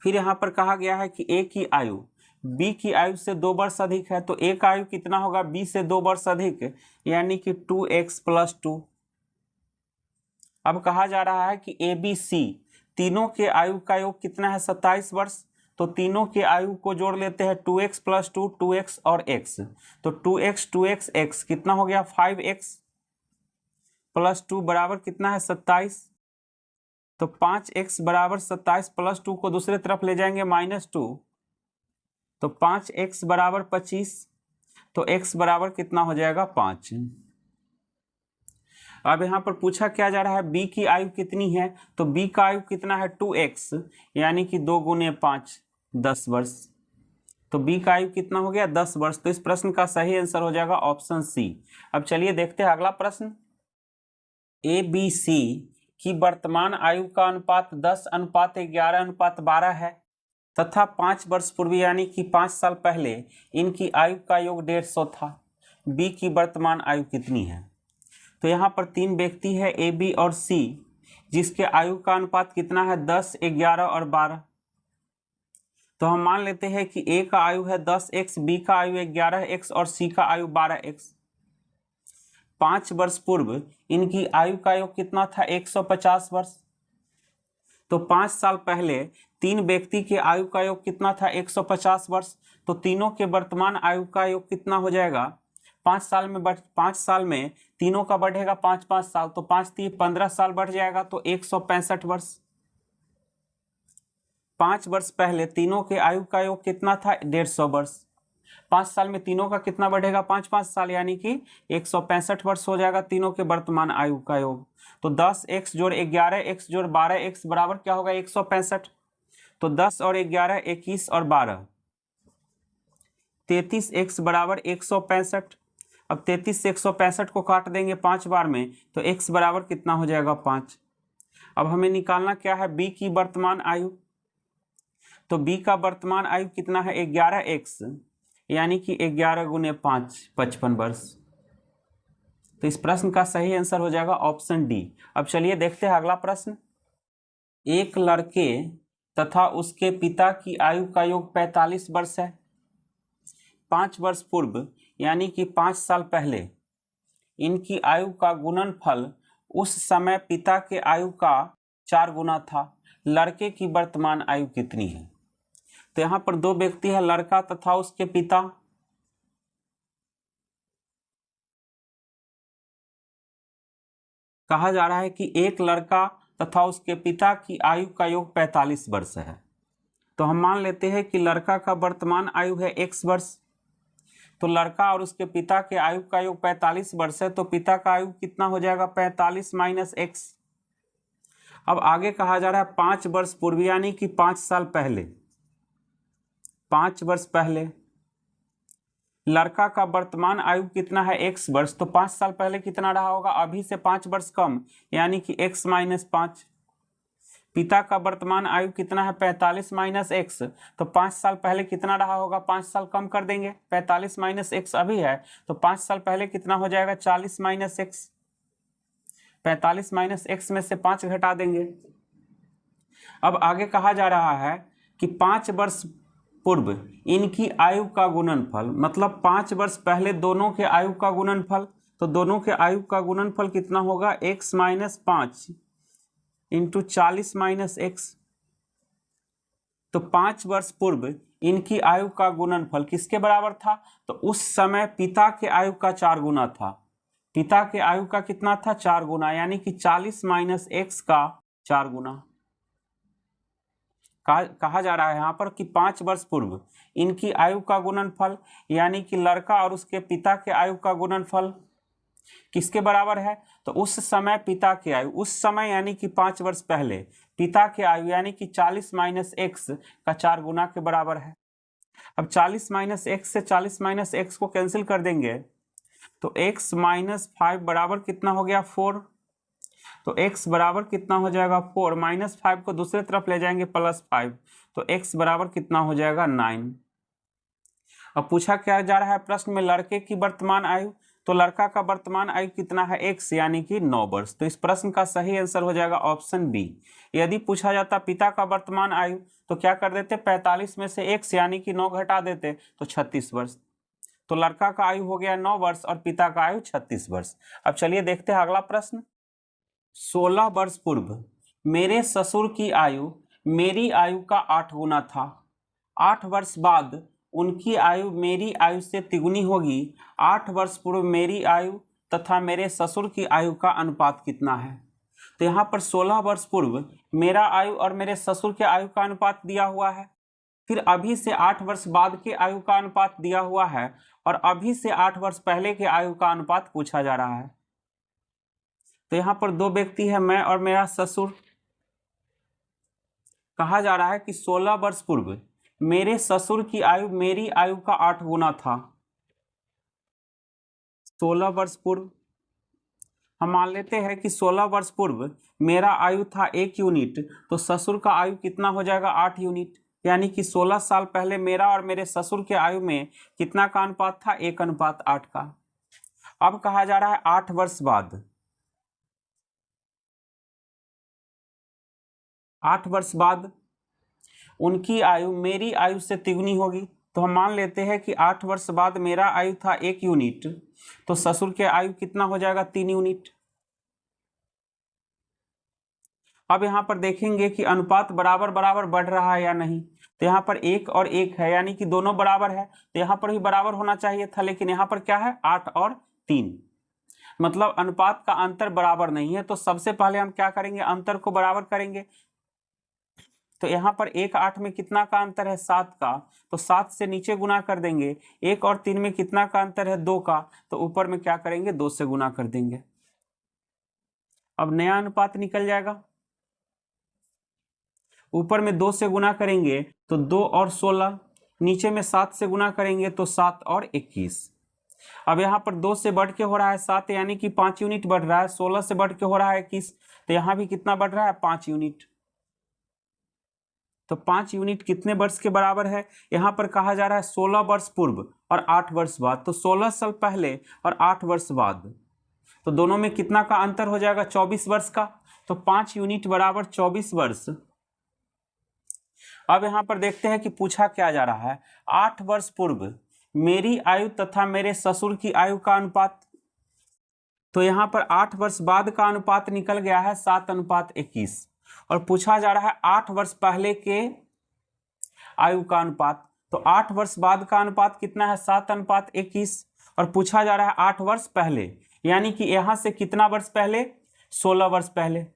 फिर यहाँ पर कहा गया है कि ए की आयु बी की आयु से 2 वर्ष अधिक है। तो ए का आयु कितना होगा? बी से 2 वर्ष अधिक, यानी कि 2x + 2। अब कहा जा रहा है कि ए बी सी तीनों के आयु का योग कितना है? 27 वर्ष। तो तीनों के आयु को जोड़ लेते हैं, 2x + 2 2x और x। तो 2x 2x x कितना हो गया? 5x + 2 बराबर कितना है? 27। तो 5x बराबर 27 + 2 को दूसरे तरफ ले जाएंगे -2, तो 5x बराबर 25, तो x बराबर कितना हो जाएगा 5। अब यहाँ पर पूछा क्या जा रहा है, b की आयु कितनी है, तो b का आयु कितना है 2x, यानी कि 2 गुने 5 10 वर्ष। तो b का आयु कितना हो गया 10 वर्ष। तो इस प्रश्न का सही आंसर हो जाएगा ऑप्शन सी। अब चलिए देखते हैं अगला प्रश्न। ए बी सी की वर्तमान आयु का अनुपात 10:11:12 है तथा 5 वर्ष पूर्व यानी कि 5 साल पहले इनकी आयु का योग 150 था। बी की वर्तमान आयु कितनी है। तो यहाँ पर 3 व्यक्ति है ए बी और सी, जिसके आयु का अनुपात कितना है 10, 11 और 12। तो हम मान लेते हैं कि ए का आयु है 10x, बी का आयु 11x और सी का आयु 12x। 5 वर्ष पूर्व इनकी आयु का योग कितना था 150 वर्ष। तो 5 साल पहले 3 व्यक्ति के आयु का योग कितना था 150 वर्ष। तो तीनों के वर्तमान आयु का योग कितना हो जाएगा 5 साल में तीनों का बढ़ेगा 5-5 साल, तो 5 3 15 साल बढ़ जाएगा, तो 165 वर्ष। 5 वर्ष पहले तीनों के आयु का योग कितना था 150 वर्ष। 5 साल में तीनों का कितना बढ़ेगा 5-5 साल, यानी कि 165 वर्ष हो जाएगा तीनों के वर्तमान आयु का योग। तो 10x जोड़ 11x जोड़ 12x बराबर क्या होगा 165। तो 10 और 11 21 और 12 33x बराबर 165। अब 33 से 165 को काट देंगे 5 बार में, तो x बराबर कितना हो जाएगा 5। अब हमें निकालना क्या है b की वर्तमान आयु। तो b का वर्तमान आयु कितना है 11x, यानी कि 11 गुने 5 55 वर्ष। तो इस प्रश्न का सही आंसर हो जाएगा ऑप्शन डी। अब चलिए देखते हैं अगला प्रश्न। एक लड़के तथा उसके पिता की आयु का योग 45 वर्ष है। 5 वर्ष पूर्व यानी कि 5 साल पहले इनकी आयु का गुणनफल उस समय पिता के आयु का 4 गुना था। लड़के की वर्तमान आयु कितनी है। तो यहाँ पर 2 व्यक्ति है, लड़का तथा उसके पिता। कहा जा रहा है कि एक लड़का तथा उसके पिता की आयु का योग 45 वर्ष है। तो हम मान लेते हैं कि लड़का का वर्तमान आयु है x वर्ष। तो लड़का और उसके पिता के आयु का योग 45 वर्ष है, तो पिता का आयु कितना हो जाएगा 45 माइनस x। अब आगे कहा जा रहा है 5 वर्ष पूर्व यानी कि 5 साल पहले, 5 वर्ष पहले लड़का का वर्तमान आयु कितना है x वर्ष। तो 5 साल पहले कितना रहा होगा, अभी से 5 वर्ष कम, यानी कि x माइनस 5। पिता का वर्तमान आयु कितना है 45 माइनस x। तो 5 साल पहले कितना रहा होगा, 5 साल कम कर देंगे, 45 माइनस x अभी है, तो 5 साल पहले कितना हो जाएगा 40 माइनस x। 45 माइनस x में से 5 घटा देंगे। अब आगे कहा जा रहा है कि 5 वर्ष पूर्व इनकी आयु का गुणनफल, मतलब 5 वर्ष पहले दोनों के आयु का गुणनफल। तो दोनों के आयु का गुणनफल कितना होगा x minus 5 into 40 minus x। तो 5 वर्ष पूर्व इनकी आयु का गुणनफल किसके बराबर था, तो उस समय पिता के आयु का 4 गुना था। पिता के आयु का कितना था 4 गुना, यानी कि 40 माइनस x का 4 गुना। कहा जा रहा है यहाँ पर कि 5 वर्ष पूर्व इनकी आयु का गुणनफल, यानी कि लड़का और उसके पिता के आयु का गुणनफल किसके बराबर है, तो उस समय पिता की आयु, उस समय यानी कि 5 वर्ष पहले पिता की आयु यानी कि 40 माइनस x का 4 गुना के बराबर है। अब 40 माइनस x से 40 माइनस x को कैंसिल कर देंगे, तो x माइनस 5 बराबर कितना हो गया 4। तो x बराबर कितना हो जाएगा 4, माइनस 5 को दूसरे तरफ ले जाएंगे प्लस 5, तो x बराबर कितना हो जाएगा 9। अब पूछा क्या जा रहा है प्रश्न में लड़के की वर्तमान आयु। तो लड़का का वर्तमान आयु कितना है x, यानी कि 9 वर्ष। तो इस प्रश्न का सही आंसर हो जाएगा ऑप्शन बी। यदि पूछा जाता पिता का वर्तमान आयु तो क्या कर देते 45 में से x यानी कि 9 घटा देते, तो 36 वर्ष। तो लड़का का आयु हो गया 9 वर्ष और पिता का आयु 36 वर्ष। अब चलिए देखते हैं अगला प्रश्न। 16 वर्ष पूर्व मेरे ससुर की आयु मेरी आयु का 8 गुना था। 8 वर्ष बाद उनकी आयु मेरी आयु से तिगुनी होगी। 8 वर्ष पूर्व मेरी आयु तथा मेरे ससुर की आयु का अनुपात कितना है। तो यहाँ पर 16 वर्ष पूर्व मेरा आयु और मेरे ससुर के आयु का अनुपात दिया हुआ है। फिर अभी से 8 वर्ष बाद के आयु का अनुपात दिया हुआ है और अभी से 8 वर्ष पहले के आयु का अनुपात पूछा जा रहा है। तो यहाँ पर दो व्यक्ति है, मैं और मेरा ससुर। कहा जा रहा है कि 16 वर्ष पूर्व मेरे ससुर की आयु मेरी आयु का 8 गुना था। 16 वर्ष पूर्व हम मान लेते हैं कि 16 वर्ष पूर्व मेरा आयु था 1 यूनिट, तो ससुर का आयु कितना हो जाएगा 8 यूनिट। यानी कि 16 साल पहले मेरा और मेरे ससुर के आयु में कितना का अनुपात था 1:8 का। अब कहा जा रहा है 8 वर्ष बाद, 8 वर्ष बाद उनकी आयु मेरी आयु से तिगुनी होगी। तो हम मान लेते हैं कि 8 वर्ष बाद मेरा आयु था 1 यूनिट, तो ससुर के आयु कितना हो जाएगा 3 यूनिट। अब यहाँ पर देखेंगे कि अनुपात बराबर बराबर बढ़ रहा है या नहीं। तो यहाँ पर 1 और 1 है, यानी कि दोनों बराबर है, तो यहाँ पर भी बराबर होना चाहिए था, लेकिन यहाँ पर क्या है 8 और 3, मतलब अनुपात का अंतर बराबर नहीं है। तो सबसे पहले हम क्या करेंगे, अंतर को बराबर करेंगे। तो यहाँ पर 1 8 में कितना का अंतर है 7 का, तो 7 से नीचे गुना कर देंगे। 1 और 3 में कितना का अंतर है 2 का, तो ऊपर में क्या करेंगे 2 से गुना कर देंगे। अब नया अनुपात निकल जाएगा। ऊपर में 2 से गुना करेंगे तो 2 और 16, नीचे में 7 से गुना करेंगे तो 7 और 21। अब यहाँ पर 2 से बढ़ के हो रहा है 7, यानी कि 5 यूनिट बढ़ रहा है। 16 से बढ़ के हो रहा है 21, तो यहाँ भी कितना बढ़ रहा है 5 यूनिट। तो 5 यूनिट कितने वर्ष के बराबर है, यहाँ पर कहा जा रहा है 16 वर्ष पूर्व और 8 वर्ष बाद। तो 16 साल पहले और 8 वर्ष बाद, तो दोनों में कितना का अंतर हो जाएगा 24 वर्ष का। तो 5 यूनिट बराबर 24 वर्ष। अब यहाँ पर देखते हैं कि पूछा क्या जा रहा है, 8 वर्ष पूर्व मेरी आयु तथा मेरे ससुर की आयु का अनुपात। तो यहाँ पर 8 वर्ष बाद का अनुपात निकल गया है 7:21, और पूछा जा रहा है 8 वर्ष पहले के आयु का अनुपात। तो 8 वर्ष बाद का अनुपात कितना है 7:21, और पूछा जा रहा है 8 वर्ष पहले, यानी कि यहां से कितना वर्ष पहले 16 वर्ष पहले।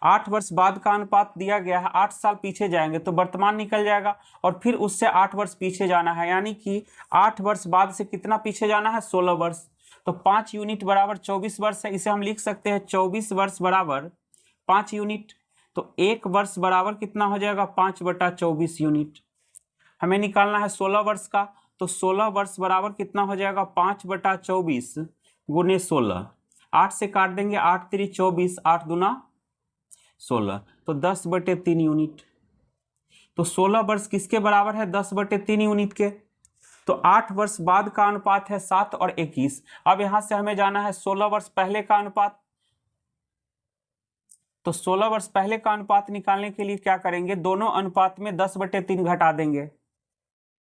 8 वर्ष बाद का अनुपात दिया गया है, 8 साल पीछे जाएंगे तो वर्तमान निकल जाएगा, और फिर उससे 8 वर्ष पीछे जाना है, यानी कि 8 वर्ष बाद से कितना पीछे जाना है 16 वर्ष। तो 5 यूनिट बराबर 24 वर्ष है, इसे हम लिख सकते हैं 24 वर्ष बराबर 5 यूनिट। तो 1 वर्ष बराबर कितना हो जाएगा 5/24 यूनिट। हमें निकालना है 16 वर्ष का, तो 16 वर्ष बराबर कितना हो जाएगा 5/24 गुने 16। 8 से काट देंगे, 8 3 24, 8 दूना 16, तो 10/3 यूनिट। तो 16 वर्ष किसके बराबर है 10/3 यूनिट के। तो 8 वर्ष बाद का अनुपात है 7 और 21। अब यहां से हमें जाना है 16 वर्ष पहले का अनुपात। तो 16 वर्ष पहले का अनुपात निकालने के लिए क्या करेंगे, दोनों अनुपात में 10/3 घटा देंगे।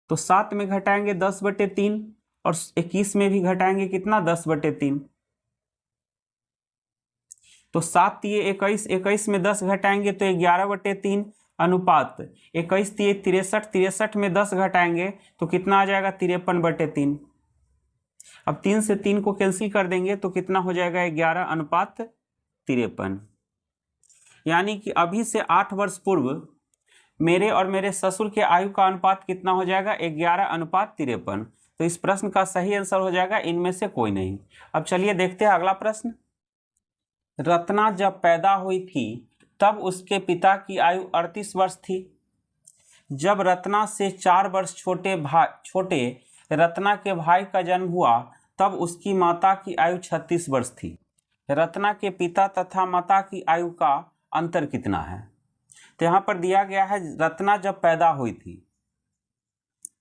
तो 7 में घटाएंगे 10/3 और 21 में भी घटाएंगे कितना 10/3। तो 7 तिये 21, 21 में 10 घटाएंगे तो 11/3 अनुपात 21 तिये 63, 63 में 10 घटाएंगे तो कितना आ जाएगा 53/3। अब 3 से 3 को कैंसिल कर देंगे तो कितना हो जाएगा 11:53। यानी कि अभी से 8 वर्ष पूर्व मेरे और मेरे ससुर के आयु का अनुपात कितना हो जाएगा 11:53। तो इस प्रश्न का सही आंसर हो जाएगा इनमें से कोई नहीं। अब चलिए देखते हैं अगला प्रश्न। रत्ना जब पैदा हुई थी तब उसके पिता की आयु 38 वर्ष थी। जब रत्ना से 4 वर्ष छोटे रत्ना के भाई का जन्म हुआ तब उसकी माता की आयु 36 वर्ष थी। रत्ना के पिता तथा माता की आयु का अंतर कितना है। तो यहाँ पर दिया गया है रत्ना जब पैदा हुई थी,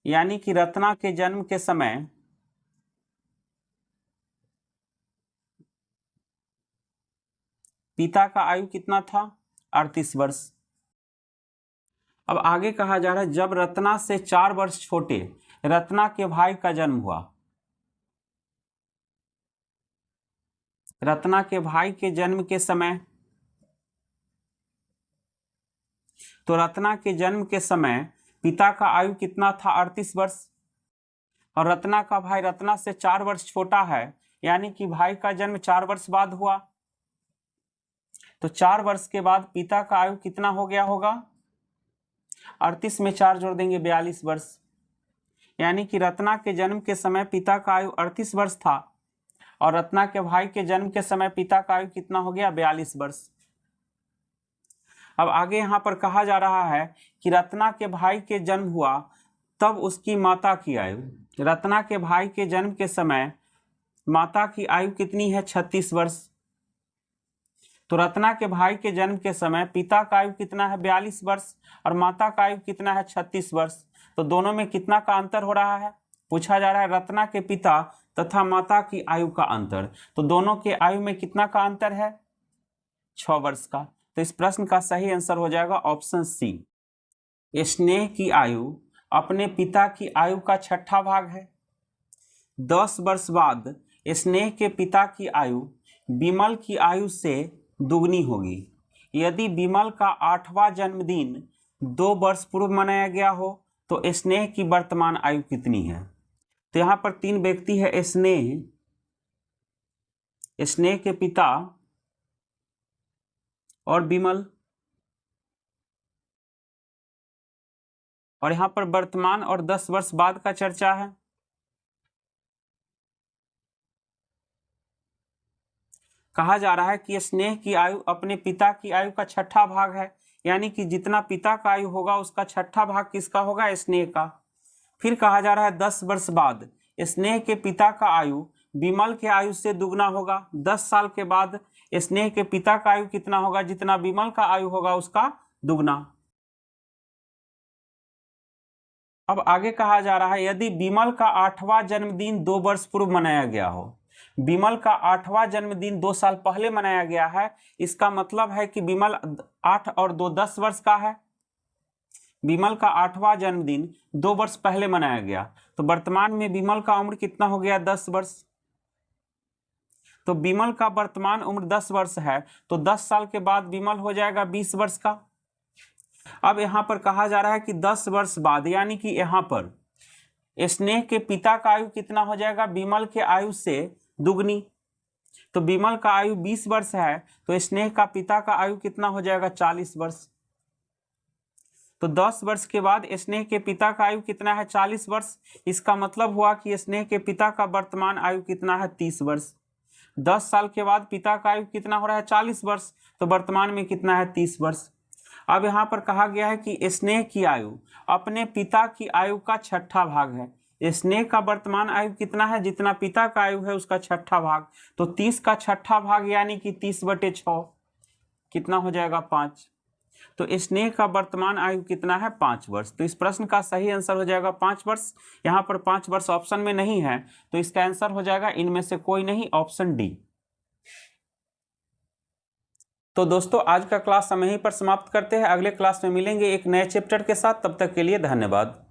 यानी कि रत्ना के जन्म के समय पिता का आयु कितना था 38 वर्ष। अब आगे कहा जा रहा है जब रत्ना से 4 वर्ष छोटे रत्ना के भाई का जन्म हुआ। रत्ना के भाई के जन्म के समय, तो रत्ना के जन्म के समय पिता का आयु कितना था 38 वर्ष, और रत्ना का भाई रत्ना से 4 वर्ष छोटा है, यानी कि भाई का जन्म 4 वर्ष बाद हुआ। तो 4 वर्ष के बाद पिता का आयु कितना हो गया होगा 38 में 4 जोड़ देंगे 42 वर्ष, यानी कि रत्ना के जन्म के समय पिता का आयु 38 वर्ष था और रत्ना के भाई के जन्म के समय पिता का आयु कितना हो गया? 42 वर्ष। अब आगे यहाँ पर कहा जा रहा है कि रत्ना के भाई के जन्म हुआ तब उसकी माता की आयु, रत्ना के भाई के जन्म के समय माता की आयु कितनी है? 36 वर्ष। तो रत्ना के भाई के जन्म के समय पिता का आयु कितना है? 42 वर्ष और माता का आयु कितना है? 36 वर्ष। तो दोनों में कितना का अंतर हो रहा है? पूछा जा रहा है रत्ना के पिता तथा माता की आयु का अंतर। तो दोनों के आयु में कितना का अंतर है? 6 वर्ष का। तो इस प्रश्न का सही आंसर हो जाएगा ऑप्शन सी। स्नेह की आयु अपने पिता की आयु का 6ठा भाग है। 10 वर्ष बाद स्नेह के पिता की आयु विमल की आयु से दुगनी होगी। यदि विमल का 8वां जन्मदिन 2 वर्ष पूर्व मनाया गया हो तो स्नेह की वर्तमान आयु कितनी है? तो यहाँ पर 3 व्यक्ति है, स्नेह के पिता और विमल, और यहाँ पर वर्तमान और 10 वर्ष बाद का चर्चा है। कहा जा रहा है कि स्नेह की आयु अपने पिता की आयु का 6ठा भाग है, यानी कि जितना पिता का आयु होगा उसका 6ठा भाग किसका होगा? स्नेह का। फिर कहा जा रहा है 10 वर्ष बाद स्नेह के पिता का आयु विमल के आयु से दुगना होगा। 10 साल के बाद स्नेह के पिता का आयु कितना होगा? जितना विमल का आयु होगा उसका दुगना। अब आगे कहा जा रहा है यदि विमल का 8वां जन्मदिन 2 वर्ष पूर्व मनाया गया हो, विमल का 8वां जन्मदिन 2 साल पहले मनाया गया है, इसका मतलब है कि विमल 8 और 2 10 वर्ष का है। विमल का 8वां जन्मदिन 2 वर्ष पहले मनाया गया, तो वर्तमान में विमल का उम्र कितना हो गया? 10 वर्ष। तो विमल का वर्तमान उम्र 10 वर्ष है, तो 10 साल के बाद विमल हो जाएगा 20 वर्ष का। अब यहाँ पर कहा जा रहा है कि 10 वर्ष बाद, यानी कि यहाँ पर स्नेह के पिता का आयु कितना हो जाएगा? विमल के आयु से दुगनी। तो विमल का आयु 20 वर्ष है, तो स्नेह का पिता का आयु कितना हो जाएगा? 40 वर्ष। तो 10 वर्ष के बाद स्नेह के पिता का आयु कितना है? 40 वर्ष। इसका मतलब हुआ कि स्नेह के पिता का वर्तमान आयु कितना है? 30 वर्ष। 10 साल के बाद पिता का आयु कितना हो रहा है? 40 वर्ष। तो वर्तमान में कितना है? 30 वर्ष। अब यहाँ पर कहा गया है कि स्नेह की आयु अपने पिता की आयु का 6ठा भाग है। स्नेह का वर्तमान आयु कितना है? जितना पिता का आयु है उसका 6ठा भाग। तो 30 का 6ठा भाग यानी कि 30/6 कितना हो जाएगा? 5। तो स्नेह का वर्तमान आयु कितना है? 5 वर्ष। तो इस प्रश्न का सही आंसर हो जाएगा 5 वर्ष। यहाँ पर 5 वर्ष ऑप्शन में नहीं है, तो इसका आंसर हो जाएगा इनमें से कोई नहीं, ऑप्शन डी। तो दोस्तों आज का क्लास हम यहीं पर समाप्त करते हैं। अगले क्लास में मिलेंगे एक नए चैप्टर के साथ। तब तक के लिए धन्यवाद।